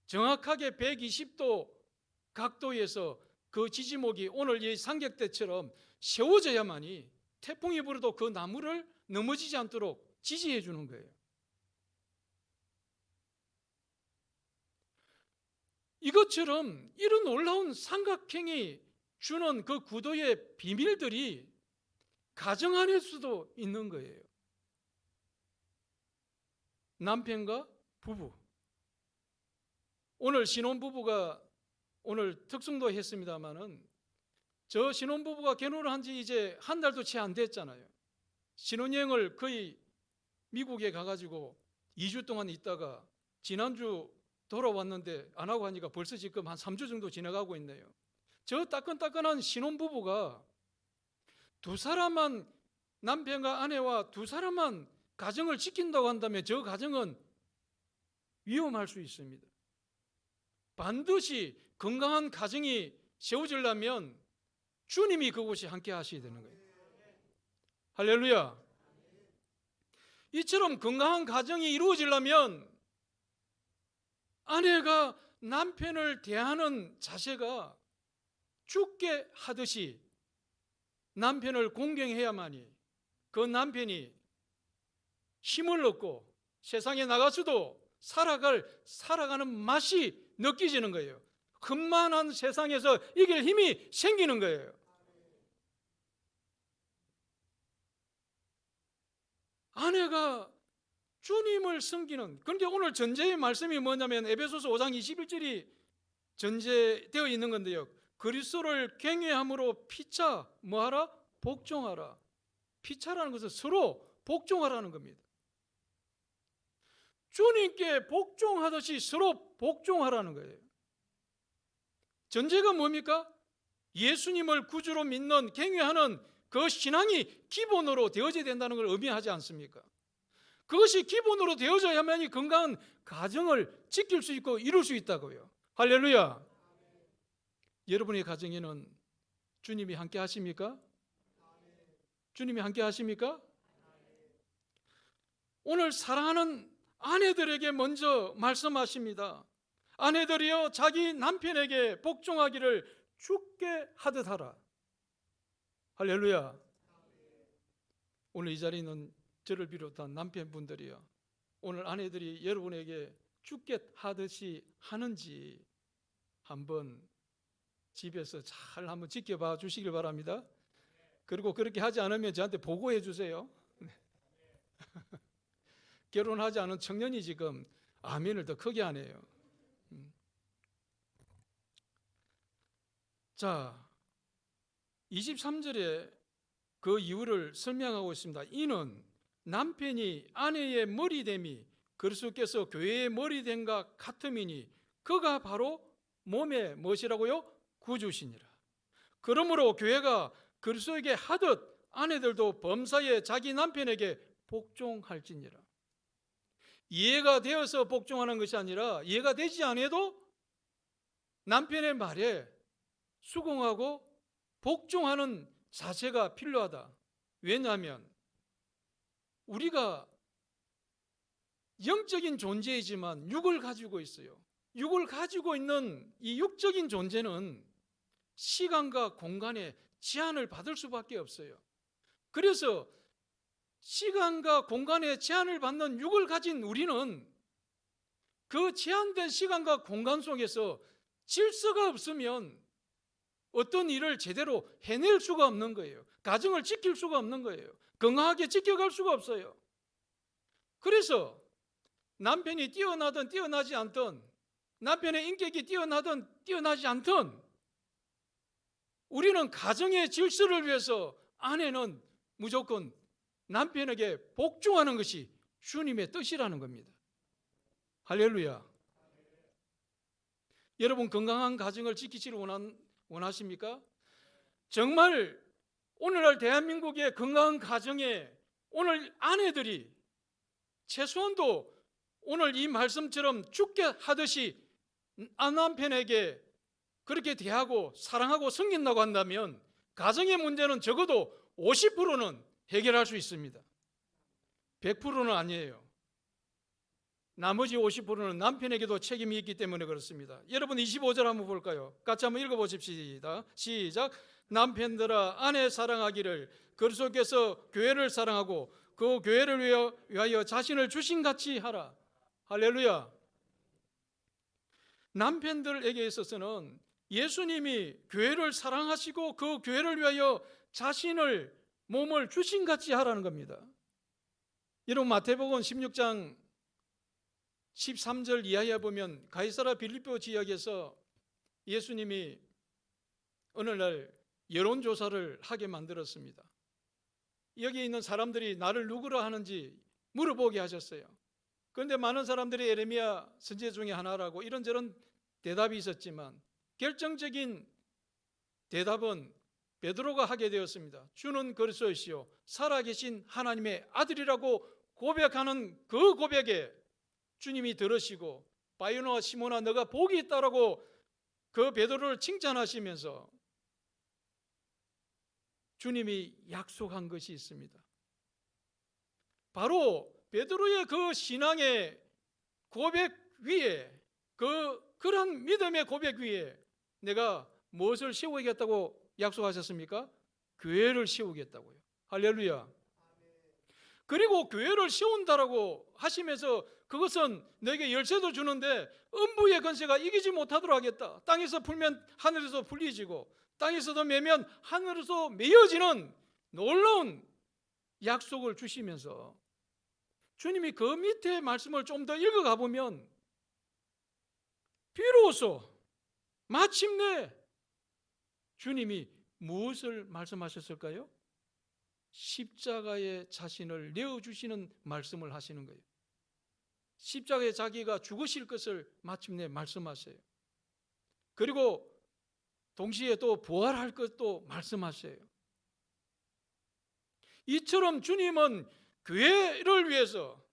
정확하게 120도 각도에서 그 지지목이 오늘 이 삼각대처럼 세워져야만이 태풍이 불어도 그 나무를 넘어지지 않도록 지지해 주는 거예요. 이것처럼 이런 놀라운 삼각형이 주는 그 구도의 비밀들이 가정 안에서도 있는 거예요. 남편과 부부, 오늘 신혼부부가 오늘 특송도 했습니다마는, 저 신혼부부가 결혼을 한 지 이제 한 달도 채 안 됐잖아요. 신혼여행을 거의 미국에 가가지고 2주 동안 있다가 지난주 돌아왔는데 안 하고 하니까 벌써 지금 한 3주 정도 지나가고 있네요. 저 따끈따끈한 신혼부부가 두 사람만, 남편과 아내와 두 사람만 가정을 지킨다고 한다면 저 가정은 위험할 수 있습니다. 반드시 건강한 가정이 세워지려면 주님이 그곳에 함께 하셔야 되는 거예요. 할렐루야. 이처럼 건강한 가정이 이루어지려면 아내가 남편을 대하는 자세가 죽게 하듯이 남편을 공경해야만이 그 남편이 힘을 얻고 세상에 나가서도 살아가는 맛이 느껴지는 거예요. 흠만한 세상에서 이길 힘이 생기는 거예요. 아내가 주님을 섬기는, 그러니까 오늘 전제의 말씀이 뭐냐면 에베소서 5장 21절이 전제되어 있는 건데요. 그리스도를 경외함으로 피차 뭐하라? 복종하라. 피차라는 것은 서로 복종하라는 겁니다. 주님께 복종하듯이 서로 복종하라는 거예요. 전제가 뭡니까? 예수님을 구주로 믿는, 경외하는 그 신앙이 기본으로 되어져야 된다는 걸 의미하지 않습니까? 그것이 기본으로 되어져야만이 건강한 가정을 지킬 수 있고 이룰 수 있다고요. 할렐루야. 여러분의 가정에는 주님이 함께 하십니까? 주님이 함께 하십니까? 오늘 사랑하는 아내들에게 먼저 말씀하십니다. 아내들이여 자기 남편에게 복종하기를 죽게 하듯 하라. 할렐루야. 오늘 이 자리에 있는 저를 비롯한 남편분들이요, 오늘 아내들이 여러분에게 죽게 하듯이 하는지 한번 집에서 잘 한번 지켜봐 주시길 바랍니다. 그리고 그렇게 하지 않으면 저한테 보고해 주세요. 결혼하지 않은 청년이 지금 아멘을 더 크게 하네요. 자, 23절에 그 이유를 설명하고 있습니다. 이는 남편이 아내의 머리됨이 그리스도께서 교회의 머리됨과 같음이니 그가 바로 몸의 무엇이라고요? 구주시니라. 그러므로 교회가 그리스도에게 하듯 아내들도 범사에 자기 남편에게 복종할지니라. 이해가 되어서 복종하는 것이 아니라 이해가 되지 않아도 남편의 말에 수긍하고 복종하는 자세가 필요하다. 왜냐하면 우리가 영적인 존재이지만 육을 가지고 있어요. 육을 가지고 있는 이 육적인 존재는 시간과 공간에 제한을 받을 수밖에 없어요. 그래서 시간과 공간에 제한을 받는 육을 가진 우리는 그 제한된 시간과 공간 속에서 질서가 없으면 어떤 일을 제대로 해낼 수가 없는 거예요. 가정을 지킬 수가 없는 거예요. 건강하게 지켜갈 수가 없어요. 그래서 남편이 뛰어나든 뛰어나지 않든, 남편의 인격이 뛰어나든 뛰어나지 않든, 우리는 가정의 질서를 위해서 아내는 무조건 남편에게 복종하는 것이 주님의 뜻이라는 겁니다. 할렐루야. 여러분 건강한 가정을 지키시를 원하십니까? 정말 오늘날 대한민국의 건강한 가정에 오늘 아내들이 최소한도 오늘 이 말씀처럼 죽게 하듯이 남편에게 그렇게 대하고 사랑하고 섬긴다고 한다면 가정의 문제는 적어도 50%는 해결할 수 있습니다. 100%는 아니에요. 나머지 50%는 남편에게도 책임이 있기 때문에 그렇습니다. 여러분 25절 한번 볼까요? 같이 한번 읽어보십시다. 시작. 남편들아 아내 사랑하기를 그리스도께서 교회를 사랑하고 그 교회를 위하여 자신을 주신같이 하라. 할렐루야. 남편들에게 있어서는 예수님이 교회를 사랑하시고 그 교회를 위하여 자신을 몸을 주신같이 하라는 겁니다. 여러분 마태복음 16장 13절 이하에 보면 가이사라 빌립보 지역에서 예수님이 어느 날 여론조사를 하게 만들었습니다. 여기 있는 사람들이 나를 누구라 하는지 물어보게 하셨어요. 그런데 많은 사람들이 에레미야 선지자 중에 하나라고 이런저런 대답이 있었지만 결정적인 대답은 베드로가 하게 되었습니다. 주는 그리스도이시요 살아계신 하나님의 아들이라고 고백하는 그 고백에 주님이 들으시고 바요나 시몬아 너가 복이 있다라고 그 베드로를 칭찬하시면서 주님이 약속한 것이 있습니다. 바로 베드로의 그 신앙의 고백 위에 그런 믿음의 고백 위에 내가 무엇을 세우겠다고 약속하셨습니까? 교회를 세우겠다고요. 할렐루야. 그리고 교회를 세운다라고 하시면서 그것은 내게 열쇠도 주는데 음부의 권세가 이기지 못하도록 하겠다. 땅에서 풀면 하늘에서 풀리지고 땅에서도 매면 하늘에서 메어지는 놀라운 약속을 주시면서 주님이 그 밑에 말씀을 좀 더 읽어가 보면 비로소 마침내 주님이 무엇을 말씀하셨을까요? 십자가에 자신을 내어주시는 말씀을 하시는 거예요. 십자가에 자기가 죽으실 것을 마침내 말씀하세요. 그리고 동시에 또 부활할 것도 말씀하세요. 이처럼 주님은 교회를 위해서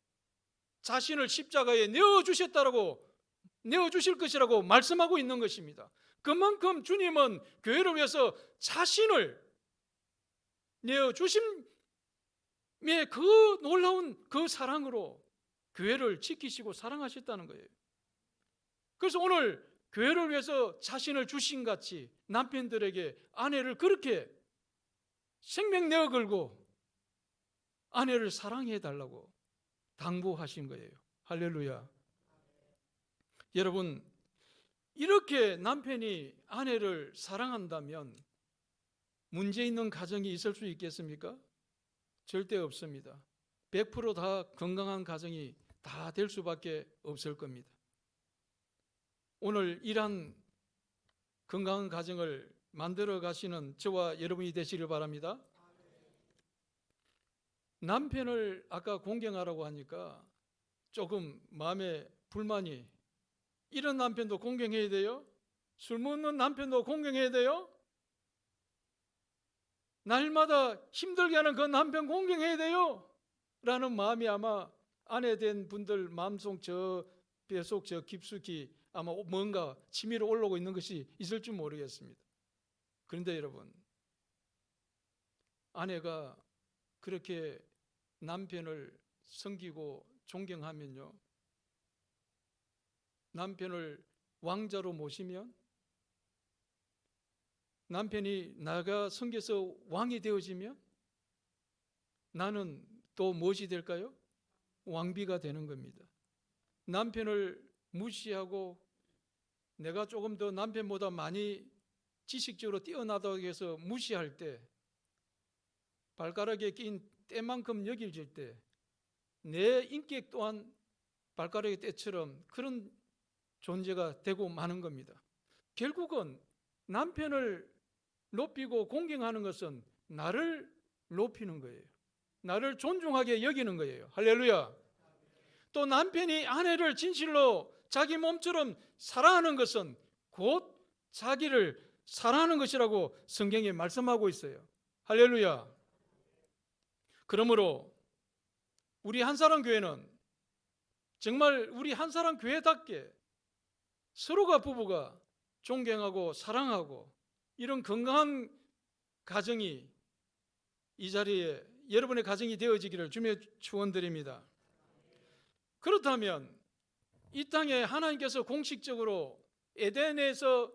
자신을 십자가에 내어주실 것이라고 말씀하고 있는 것입니다. 그만큼 주님은 교회를 위해서 자신을 내어주심의 그 놀라운 그 사랑으로 교회를 지키시고 사랑하셨다는 거예요. 그래서 오늘 교회를 위해서 자신을 주신 같이 남편들에게 아내를 그렇게 생명 내어 걸고 아내를 사랑해 달라고 당부하신 거예요. 할렐루야. 여러분, 이렇게 남편이 아내를 사랑한다면 문제 있는 가정이 있을 수 있겠습니까? 절대 없습니다. 100% 다 건강한 가정이 다 될 수밖에 없을 겁니다. 오늘 이러한 건강한 가정을 만들어 가시는 저와 여러분이 되시길 바랍니다. 남편을 아까 공경하라고 하니까 조금 마음에 불만이, 이런 남편도 공경해야 돼요? 술 먹는 남편도 공경해야 돼요? 날마다 힘들게 하는 그 남편 공경해야 돼요? 라는 마음이 아마 아내 된 분들 마음속 저 뱃속 저 깊숙이 아마 뭔가 치밀어 올라오고 있는 것이 있을 줄 모르겠습니다. 그런데 여러분, 아내가 그렇게 남편을 섬기고 존경하면요, 남편을 왕자로 모시면, 남편이 나가 섬겨서 왕이 되어지면 나는 또 무엇이 될까요? 왕비가 되는 겁니다. 남편을 무시하고 내가 조금 더 남편보다 많이 지식적으로 뛰어나다고 해서 무시할 때, 발가락에 낀 때만큼 여길질 때 내 인격 또한 발가락의 때처럼 그런 존재가 되고 마는 겁니다. 결국은 남편을 높이고 공경하는 것은 나를 높이는 거예요. 나를 존중하게 여기는 거예요. 할렐루야. 또 남편이 아내를 진실로 자기 몸처럼 사랑하는 것은 곧 자기를 사랑하는 것이라고 성경에 말씀하고 있어요. 할렐루야. 그러므로 우리 한사랑 교회는 정말 우리 한사랑 교회답게 서로가 부부가 존경하고 사랑하고 이런 건강한 가정이 이 자리에 여러분의 가정이 되어지기를 주님의 축원드립니다. 그렇다면 이 땅에 하나님께서 공식적으로 에덴에서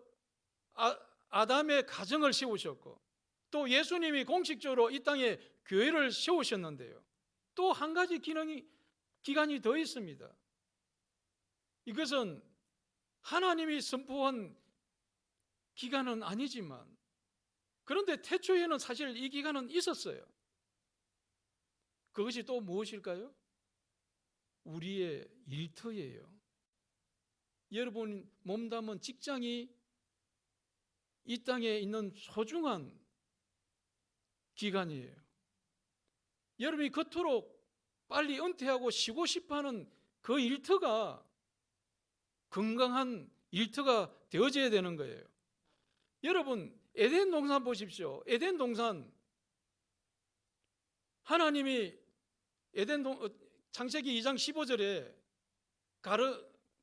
아담의 가정을 세우셨고 또 예수님이 공식적으로 이 땅에 교회를 세우셨는데요, 또 한 가지 기간이 더 있습니다. 이것은 하나님이 선포한 기간은 아니지만 그런데 태초에는 사실 이 기간은 있었어요. 그것이 또 무엇일까요? 우리의 일터예요. 여러분 몸담은 직장이 이 땅에 있는 소중한 기간이에요. 여러분이 그토록 빨리 은퇴하고 쉬고 싶어하는 그 일터가 건강한 일터가 되어져야 되는 거예요. 여러분 에덴 동산 보십시오. 에덴 동산 하나님이 창세기 2장 15절에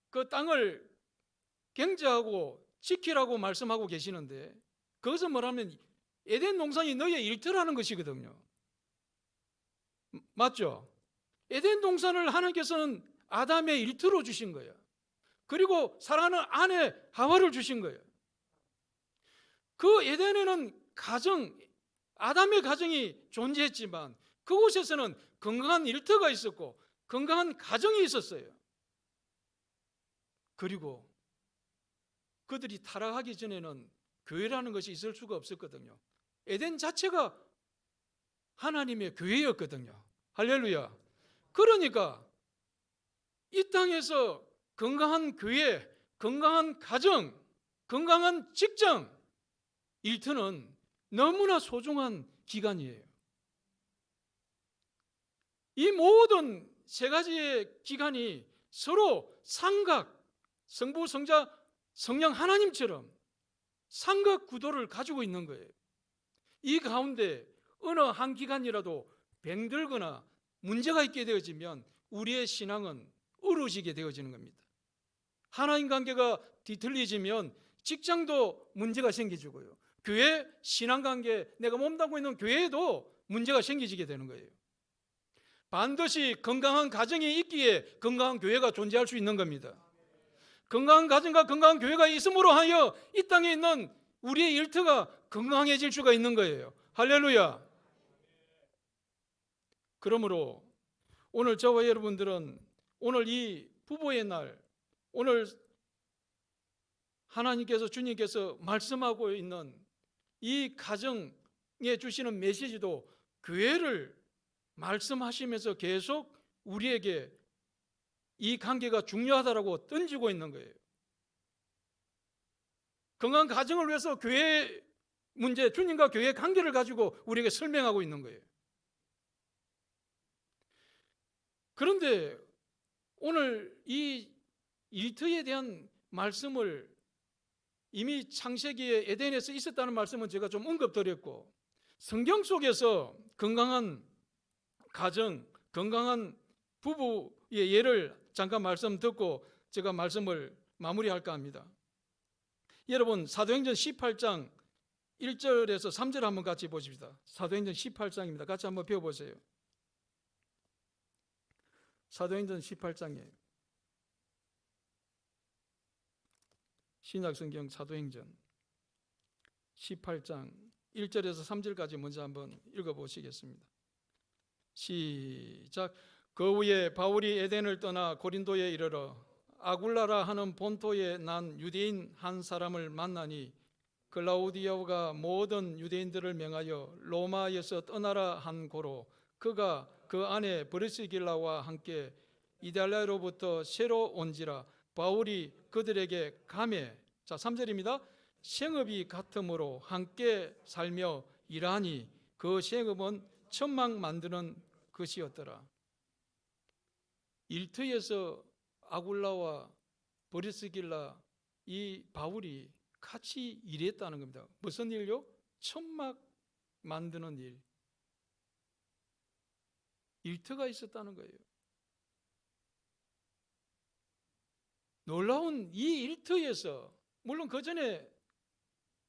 그 땅을 경제하고 지키라고 말씀하고 계시는데 그것은 뭐라면 에덴 동산이 너의 일터라는 것이거든요. 맞죠? 에덴 동산을 하나님께서는 아담의 일터로 주신 거예요. 그리고 사랑하는 아내 하와를 주신 거예요. 그 에덴에는 아담의 가정이 존재했지만 그곳에서는 건강한 일터가 있었고 건강한 가정이 있었어요. 그리고 그들이 타락하기 전에는 교회라는 것이 있을 수가 없었거든요. 에덴 자체가 하나님의 교회였거든요. 할렐루야. 그러니까 이 땅에서 건강한 교회, 건강한 가정, 건강한 직장, 일터는 너무나 소중한 기간이에요. 이 모든 세 가지의 기간이 서로 삼각, 성부, 성자, 성령 하나님처럼 삼각 구도를 가지고 있는 거예요. 이 가운데 어느 한 기간이라도 병들거나 문제가 있게 되어지면 우리의 신앙은 어루지게 되어지는 겁니다. 하나님 관계가 뒤틀리지면 직장도 문제가 생기고요. 교회, 신앙관계, 내가 몸담고 있는 교회에도 문제가 생기게 되는 거예요. 반드시 건강한 가정이 있기에 건강한 교회가 존재할 수 있는 겁니다. 건강한 가정과 건강한 교회가 있음으로 하여 이 땅에 있는 우리의 일터가 건강해질 수가 있는 거예요. 할렐루야. 그러므로 오늘 저와 여러분들은 오늘 이 부부의 날, 오늘 하나님께서, 주님께서 말씀하고 있는 이 가정에 주시는 메시지도 교회를 말씀하시면서 계속 우리에게 이 관계가 중요하다라고 던지고 있는 거예요. 건강한 가정을 위해서 교회 문제, 주님과 교회의 관계를 가지고 우리에게 설명하고 있는 거예요. 그런데 오늘 이 일터에 대한 말씀을 이미 창세기에 에덴에서 있었다는 말씀은 제가 좀 언급드렸고, 성경 속에서 건강한 가정, 건강한 부부의 예를 잠깐 말씀 듣고 제가 말씀을 마무리할까 합니다. 여러분, 사도행전 18장 1절에서 3절 한번 같이 보십시다. 사도행전 18장입니다. 같이 한번 배워보세요. 사도행전 18장이에요. 신약성경 사도행전 18장 1절에서 3절까지 먼저 한번 읽어보시겠습니다. 시작. 그 후에 바울이 에덴을 떠나 고린도에 이르러 아굴라라 하는 본토에 난 유대인 한 사람을 만나니 글라우디오가 모든 유대인들을 명하여 로마에서 떠나라 한 고로 그가 그 안에 브리스길라와 함께 이달리아로부터 새로 온지라 바울이 그들에게 가매, 자 3절입니다. 생업이 같으므로 함께 살며 일하니 그 생업은 천막 만드는 것이었더라. 일터에서 아굴라와 브리스길라 이 바울이 같이 일했다는 겁니다. 무슨 일요? 천막 만드는 일. 일터가 있었다는 거예요. 놀라운 이 일터에서, 물론 그 전에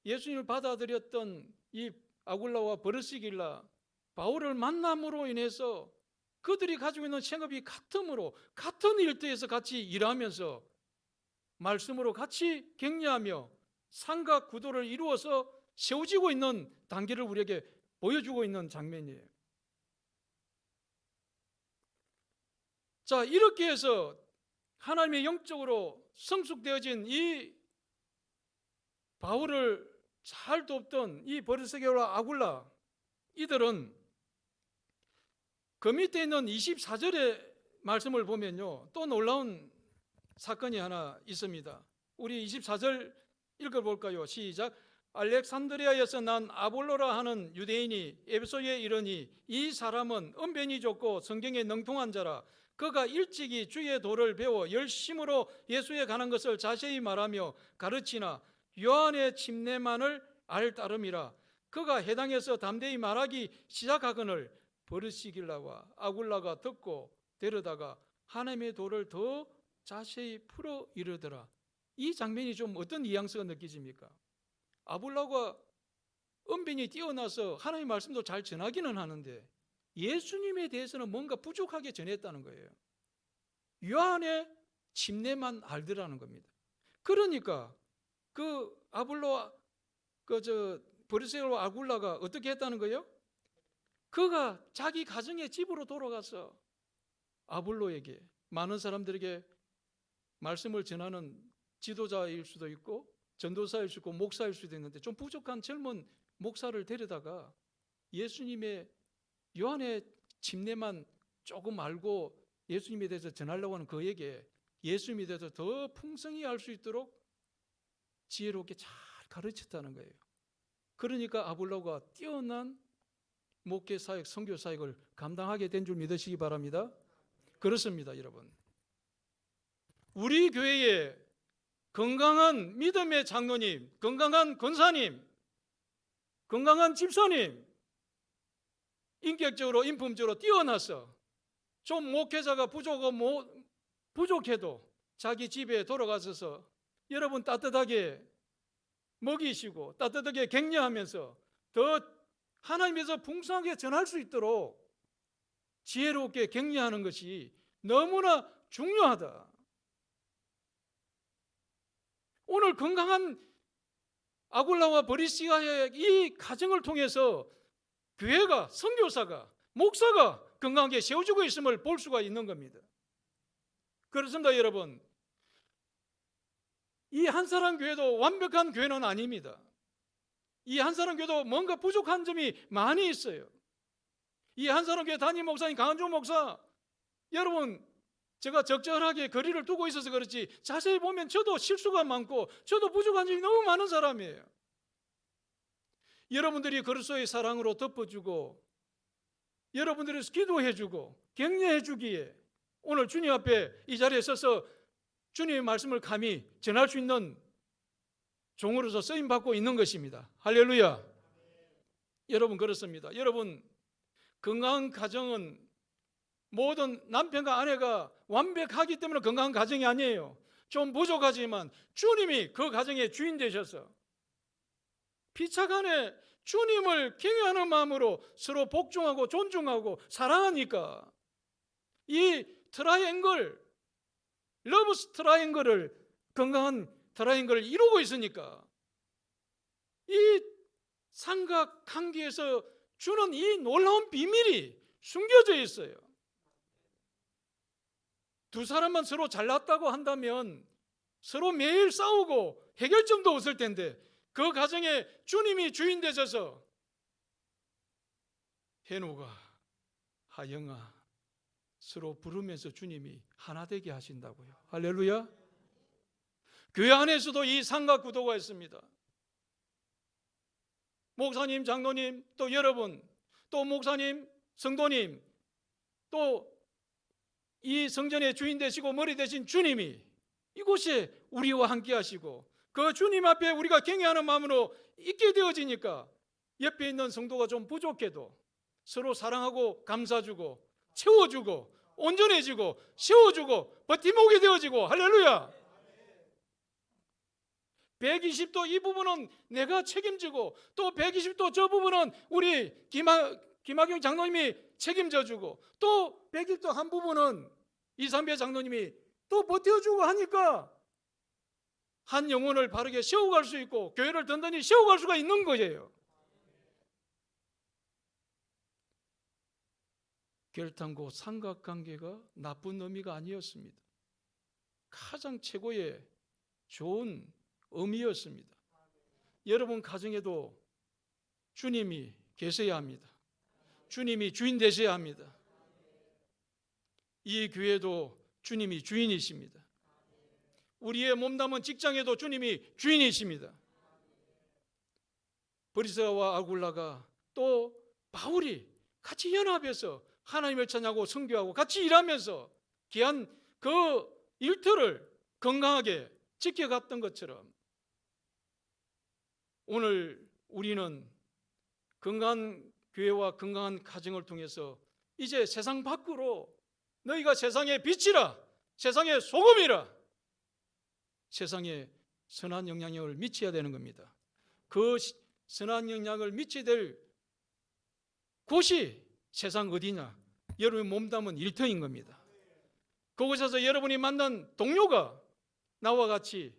예수님을 받아들였던 이 아굴라와 브리스길라, 바울을 만남으로 인해서 그들이 가지고 있는 생업이 같으므로 같은 일터에서 같이 일하면서 말씀으로 같이 격려하며 삼각 구도를 이루어서 세워지고 있는 단계를 우리에게 보여주고 있는 장면이에요. 자, 이렇게 해서 하나님의 영적으로 성숙되어진 이 바울을 잘 돕던 이 브리스길라와 아굴라, 이들은 그 밑에 있는 24절의 말씀을 보면요, 또 놀라운 사건이 하나 있습니다. 우리 24절 읽어볼까요? 시작. 알렉산드리아에서 난 아볼로라 하는 유대인이 에베소에 이르니 이 사람은 언변이 좋고 성경에 능통한 자라. 그가 일찍이 주의 도를 배워 열심으로 예수에 관한 것을 자세히 말하며 가르치나 요한의 침례만을 알 따름이라. 그가 해당에서 담대히 말하기 시작하거늘 브리스길라와 아굴라가 듣고 데려다가 하나님의 도를 더 자세히 풀어 이르더라. 이 장면이 좀 어떤 뉘앙스가 느껴집니까? 아굴라가 언변이 뛰어나서 하나님의 말씀도 잘 전하기는 하는데 예수님에 대해서는 뭔가 부족하게 전했다는 거예요. 요한의 침례만 알더라는 겁니다. 그러니까 그 아볼로와 브리스길라와 아굴라가 어떻게 했다는 거예요? 그가 자기 가정의 집으로 돌아가서 아볼로에게, 많은 사람들에게 말씀을 전하는 지도자일 수도 있고 전도사일 수도 있고 목사일 수도 있는데 좀 부족한 젊은 목사를 데려다가 예수님의 요한의 침례만 조금 알고 예수님에 대해서 전하려고 하는 그에게 예수님에 대해서 더 풍성히 알 수 있도록 지혜롭게 잘 가르쳤다는 거예요. 그러니까 아굴라가 뛰어난 목회 사역, 선교 사역을 감당하게 된 줄 믿으시기 바랍니다. 그렇습니다, 여러분. 우리 교회에 건강한 믿음의 장로님, 건강한 권사님, 건강한 집사님, 인격적으로 인품적으로 뛰어나서 좀 목회자가 부족해도 자기 집에 돌아가셔서 여러분 따뜻하게 먹이시고 따뜻하게 격려하면서 더 하나님에서 풍성하게 전할 수 있도록 지혜롭게 격려하는 것이 너무나 중요하다. 오늘 건강한 아굴라와 브리스가의 이 가정을 통해서 교회가, 선교사가, 목사가 건강하게 세워지고 있음을 볼 수가 있는 겁니다. 그렇습니다, 여러분. 이 한사람 교회도 완벽한 교회는 아닙니다. 이 한사람 교회도 뭔가 부족한 점이 많이 있어요. 이 한사람 교회 담임 목사님 강한조 목사, 여러분 제가 적절하게 거리를 두고 있어서 그렇지 자세히 보면 저도 실수가 많고 저도 부족한 점이 너무 많은 사람이에요. 여러분들이 그리스도의 사랑으로 덮어주고 여러분들이 기도해주고 격려해주기에 오늘 주님 앞에 이 자리에 서서 주님의 말씀을 감히 전할 수 있는 종으로서 쓰임받고 있는 것입니다. 할렐루야. 여러분 그렇습니다. 여러분 건강한 가정은 모든 남편과 아내가 완벽하기 때문에 건강한 가정이 아니에요. 좀 부족하지만 주님이 그 가정의 주인 되셔서 피차간에 주님을 경외하는 마음으로 서로 복종하고 존중하고 사랑하니까 이 트라이앵글, 러브 트라이앵글을 건강한 트라이앵글을 이루고 있으니까 이 삼각관계에서 주는 이 놀라운 비밀이 숨겨져 있어요. 두 사람만 서로 잘났다고 한다면 서로 매일 싸우고 해결점도 없을 텐데 그 가정에 주님이 주인 되셔서 현우가, 하영아 서로 부르면서 주님이 하나 되게 하신다고요. 할렐루야. 교회 안에서도 이 삼각구도가 있습니다. 목사님, 장로님, 또 여러분, 또 목사님, 성도님, 또 이 성전의 주인 되시고 머리 되신 주님이 이곳에 우리와 함께 하시고 그 주님 앞에 우리가 경외하는 마음으로 있게 되어지니까 옆에 있는 성도가 좀 부족해도 서로 사랑하고 감싸주고 채워주고 온전해지고 세워주고 버팀목이 되어지고 할렐루야. 120도 이 부분은 내가 책임지고 또 120도 저 부분은 우리 김학용 장로님이 책임져주고 또 100일도 한 부분은 이삼배 장로님이 또 버텨주고 하니까 한 영혼을 바르게 세워갈 수 있고 교회를 든든히 세워갈 수가 있는 거예요. 결단코 삼각관계가 나쁜 의미가 아니었습니다. 가장 최고의 좋은 의미였습니다. 여러분 가정에도 주님이 계셔야 합니다. 주님이 주인 되셔야 합니다. 이 교회도 주님이 주인이십니다. 우리의 몸담은 직장에도 주님이 주인이십니다. 브리스가와 아굴라가 또 바울이 같이 연합해서 하나님을 찬양하고 선교하고 같이 일하면서 귀한 그 일터를 건강하게 지켜갔던 것처럼 오늘 우리는 건강한 교회와 건강한 가정을 통해서 이제 세상 밖으로 너희가 세상의 빛이라 세상의 소금이라 세상에 선한 영향력을 미쳐야 되는 겁니다. 그 선한 영향을 미쳐야 될 곳이 세상 어디냐? 여러분이 몸담은 일터인 겁니다. 그곳에서 여러분이 만난 동료가 나와 같이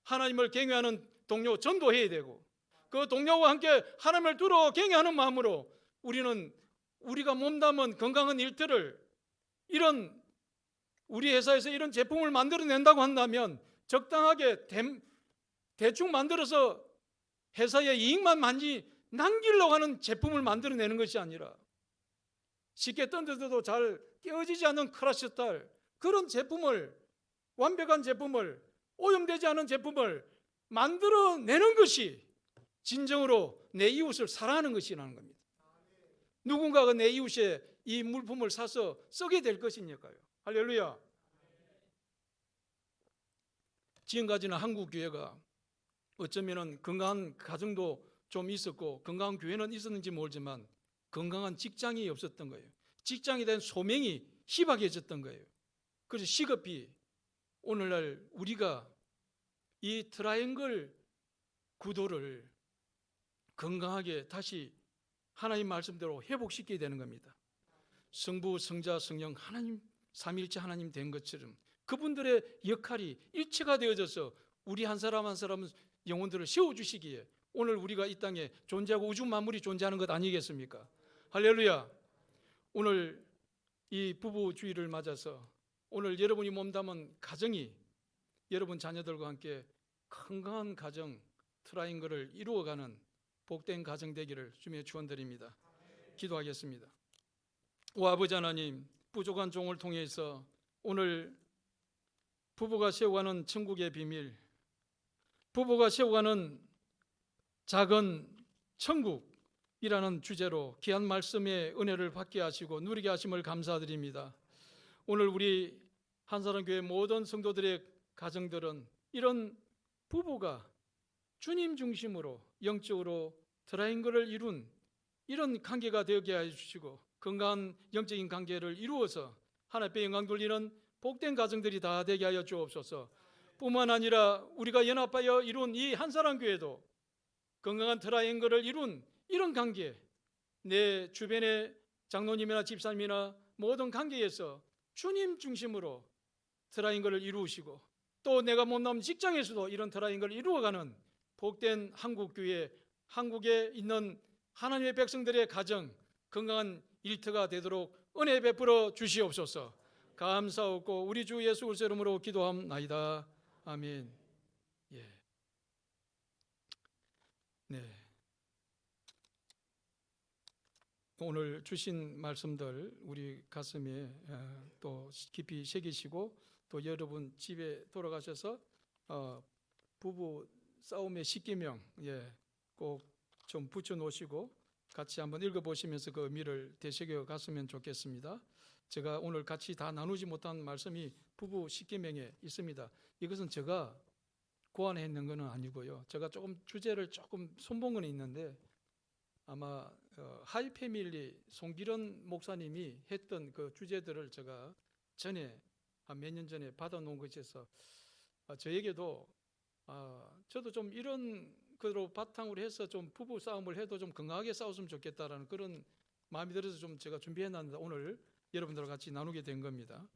하나님을 경외하는 동료 전도해야 되고 그 동료와 함께 하나님을 두루 경외하는 마음으로 우리는 우리가 몸담은 건강한 일터를 이런 우리 회사에서 이런 제품을 만들어낸다고 한다면 적당하게 대충 만들어서 회사의 이익만 많이 남기려고 하는 제품을 만들어내는 것이 아니라 쉽게 던져도 잘 깨어지지 않는 크러쉬탈, 그런 제품을, 완벽한 제품을, 오염되지 않은 제품을 만들어내는 것이 진정으로 내 이웃을 사랑하는 것이라는 겁니다. 누군가가 내 이웃의 이 물품을 사서 쓰게 될 것이니까요. 할렐루야. 지금까지는 한국 교회가 어쩌면 건강한 가정도 좀 있었고 건강한 교회는 있었는지 모르지만 건강한 직장이 없었던 거예요. 직장에 대한 소명이 희박해졌던 거예요. 그래서 시급히 오늘날 우리가 이 트라이앵글 구도를 건강하게 다시 하나님 말씀대로 회복시켜야 되는 겁니다. 성부, 성자, 성령 하나님 삼위일체 하나님 된 것처럼 그분들의 역할이 일체가 되어져서 우리 한 사람 한 사람은 영혼들을 세워주시기에 오늘 우리가 이 땅에 존재하고 우주 만물이 존재하는 것 아니겠습니까? 할렐루야. 오늘 이 부부주의를 맞아서 오늘 여러분이 몸담은 가정이 여러분 자녀들과 함께 건강한 가정 트라이앵글을 이루어가는 복된 가정 되기를 주님의 축원드립니다. 기도하겠습니다. 오 아버지 하나님, 부족한 종을 통해서 오늘 부부가 세워가는 천국의 비밀, 부부가 세워가는 작은 천국이라는 주제로 귀한 말씀의 은혜를 받게 하시고 누리게 하심을 감사드립니다. 오늘 우리 한사랑교회 모든 성도들의 가정들은 이런 부부가 주님 중심으로 영적으로 트라이앵글을 이룬 이런 관계가 되게 해주시고 건강한 영적인 관계를 이루어서 하나님께 영광 돌리는 복된 가정들이 다 되게 하여 주옵소서. 뿐만 아니라 우리가 연합하여 이룬 이 한사랑교회도 건강한 트라이앵글을 이룬 이런 관계, 내 주변의 장로님이나 집사님이나 모든 관계에서 주님 중심으로 트라이앵글을 이루시고 또 내가 못나온 직장에서도 이런 트라이앵글을 이루어가는 복된 한국교회, 한국에 있는 하나님의 백성들의 가정, 건강한 일터가 되도록 은혜 베풀어 주시옵소서. 감사하고 우리 주 예수 그리스도 이름으로 기도함나이다. 아멘. 예. 네. 오늘 주신 말씀들 우리 가슴에 또 깊이 새기시고 또 여러분 집에 돌아가셔서 부부 싸움의 10계명 꼭 좀 붙여 놓으시고 같이 한번 읽어보시면서 그 의미를 되새겨 갔으면 좋겠습니다. 제가 오늘 같이 다 나누지 못한 말씀이 부부 10계명에 있습니다. 이것은 제가 고안했는 것은 아니고요. 제가 조금 주제를 조금 손본 건 있는데 아마 하이패밀리 송기련 목사님이 했던 그 주제들을 제가 전에 한 몇 년 전에 받아놓은 것에서 저에게도 저도 좀 이런 그로 바탕으로 해서 좀 부부 싸움을 해도 좀 건강하게 싸웠으면 좋겠다라는 그런 마음이 들어서 좀 제가 준비해놨는데 오늘 여러분들과 같이 나누게 된 겁니다.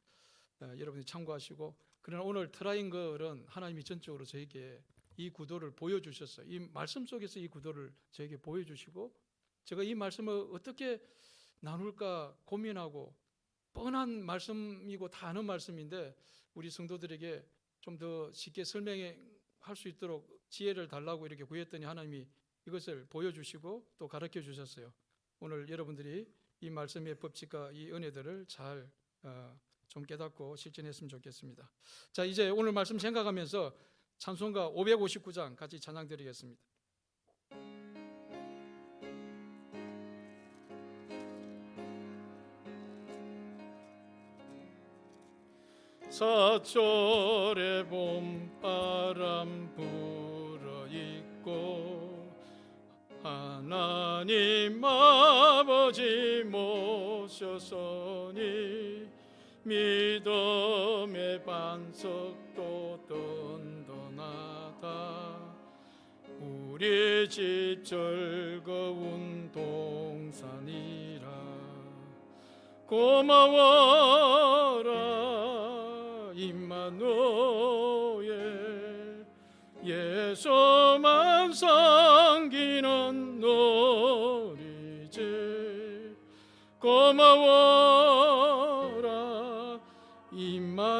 여러분이 참고하시고 그러나 오늘 트라이앵글은 하나님이 전적으로 저에게 이 구도를 보여주셨어요. 이 말씀 속에서 이 구도를 저에게 보여주시고 제가 이 말씀을 어떻게 나눌까 고민하고 뻔한 말씀이고 다 아는 말씀인데 우리 성도들에게 좀 더 쉽게 설명할 수 있도록 지혜를 달라고 이렇게 구했더니 하나님이 이것을 보여주시고 또 가르쳐 주셨어요. 오늘 여러분들이 이 말씀의 법칙과 이 은혜들을 잘 좀 깨닫고 실천했으면 좋겠습니다. 자, 이제 오늘 말씀 생각하면서 찬송가 559장 같이 찬양 드리겠습니다. 사철의 봄바람 불어있고 하나님 아버지 모셔서니 믿음의 반석도 든든하다 우리 집 즐거운 동산이라 고마워라 임마누엘 예수만 섬기는 우리 집 고마워라 임마누엘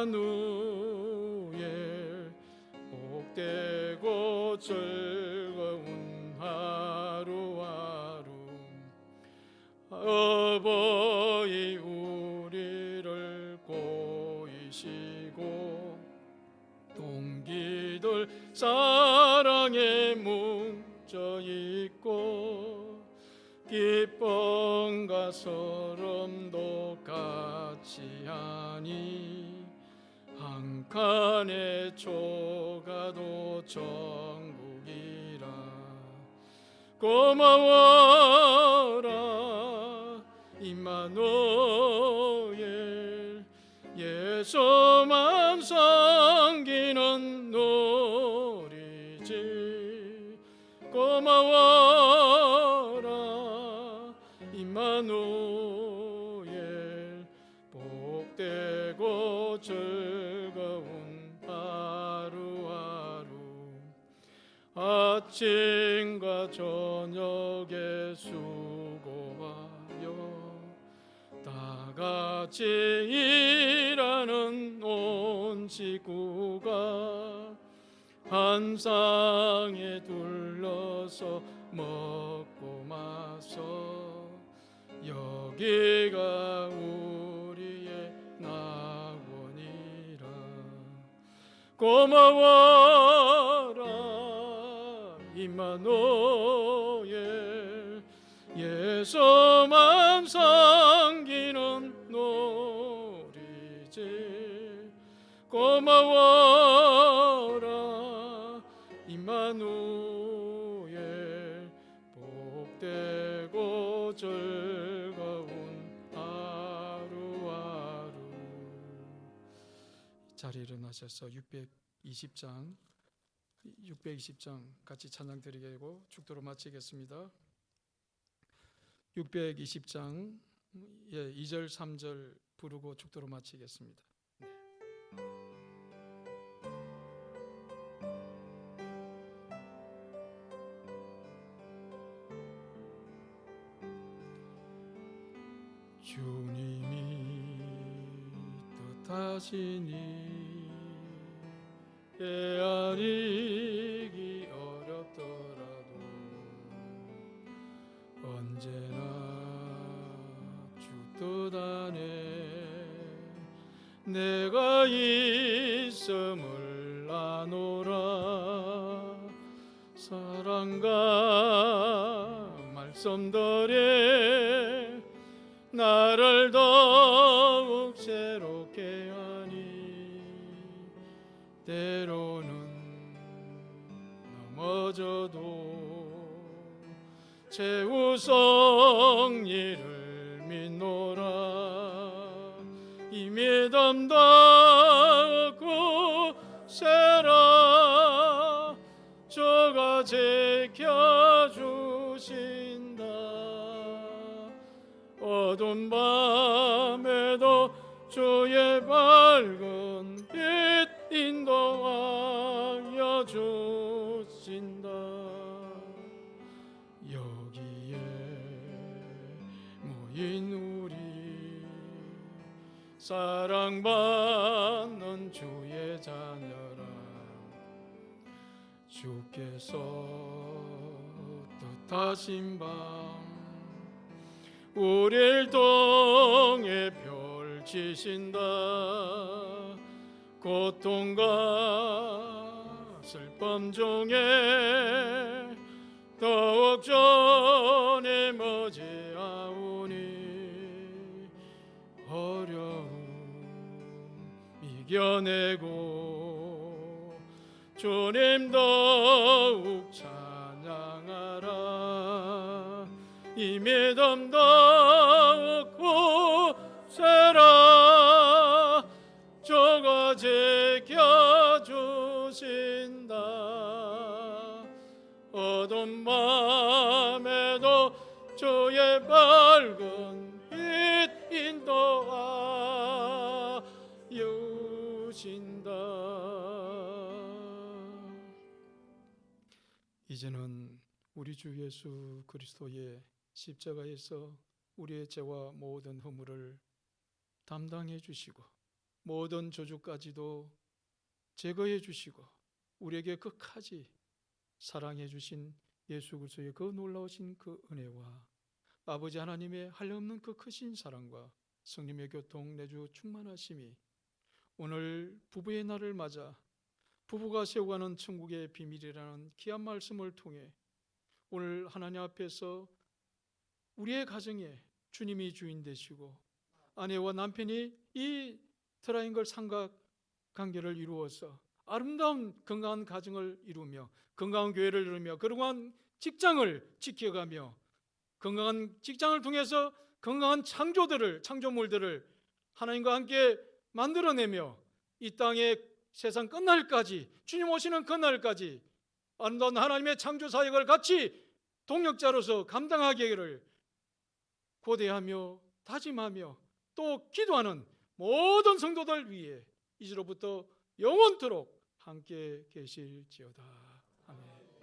즐거운 하루하루 어버이 우리를 고이시고 동기들 사랑에 뭉쳐 있고 기쁨과 서름도 같이 하니 한 칸의 초가도 천국이라. 고마워라 임마누엘 예수만 섬기는 놀이지. 고마워라 임마누엘 복되고 즐거운 하루하루 아침과 저녁에 수고하여 다 같이 일하는 온 식구가 한 상에 둘러서 먹고 마서 여기가 우리의 낙원이라. 고마워라 임마누엘 예수만 섬기는 놀이지. 고마워라 임마누엘 복되고 즐거운 하루하루. 자리에 일어나셔서 620장 같이 찬양 드리고 축도로 마치겠습니다. 620장 2절 3절 부르고 축도로 마치겠습니다. 주님이 뜻하시니 헤아리기 어렵더라도 언제나 주 뜻 안에 내가 있음을 아노라. 사랑과 말씀들에 나를 더욱 새롭게 하니 때로는 넘어져도 최후 성리를 믿노라. 이 믿음 닿고 세라 주가 지켜주신다. 어두운 밤에도 주의 밝은 빛 인도하여 주신다. 여기에 모인 우리 사랑받는 주의 자녀라. 주께서 뜻하신 밤 우릴 통해 펼치신다. 고통과 슬픔 중에 더욱 전에 머지아오니 어려움 이겨내고 주님 더욱 찬양하라. 이 믿음 더욱 굳세라 주가 지켜주신다. 어두운 밤에도 주의 밝은 빛 인도하여 주신다. 이제는 우리 주 예수 그리스도의 십자가에서 우리의 죄와 모든 허물을 담당해 주시고 모든 저주까지도 제거해 주시고 우리에게 끝까지 사랑해 주신 예수 그리스도의 그 놀라우신 그 은혜와 아버지 하나님의 한량없는 그 크신 사랑과 성령의 교통 내주 충만하심이 오늘 부부의 날을 맞아 부부가 세워가는 천국의 비밀이라는 귀한 말씀을 통해 오늘 하나님 앞에서 우리의 가정에 주님이 주인 되시고 아내와 남편이 이 트라이앵글 삼각관계를 이루어서 아름다운 건강한 가정을 이루며 건강한 교회를 이루며 건강한 직장을 지켜가며 건강한 직장을 통해서 건강한 창조물들을 하나님과 함께 만들어내며 이 땅의 세상 끝날까지 주님 오시는 그날까지 아름다운 하나님의 창조 사역을 같이 동역자로서 감당하기를 고대하며 다짐하며 또 기도하는 모든 성도들 위해 이제로부터 영원토록 함께 계실지어다. 아멘.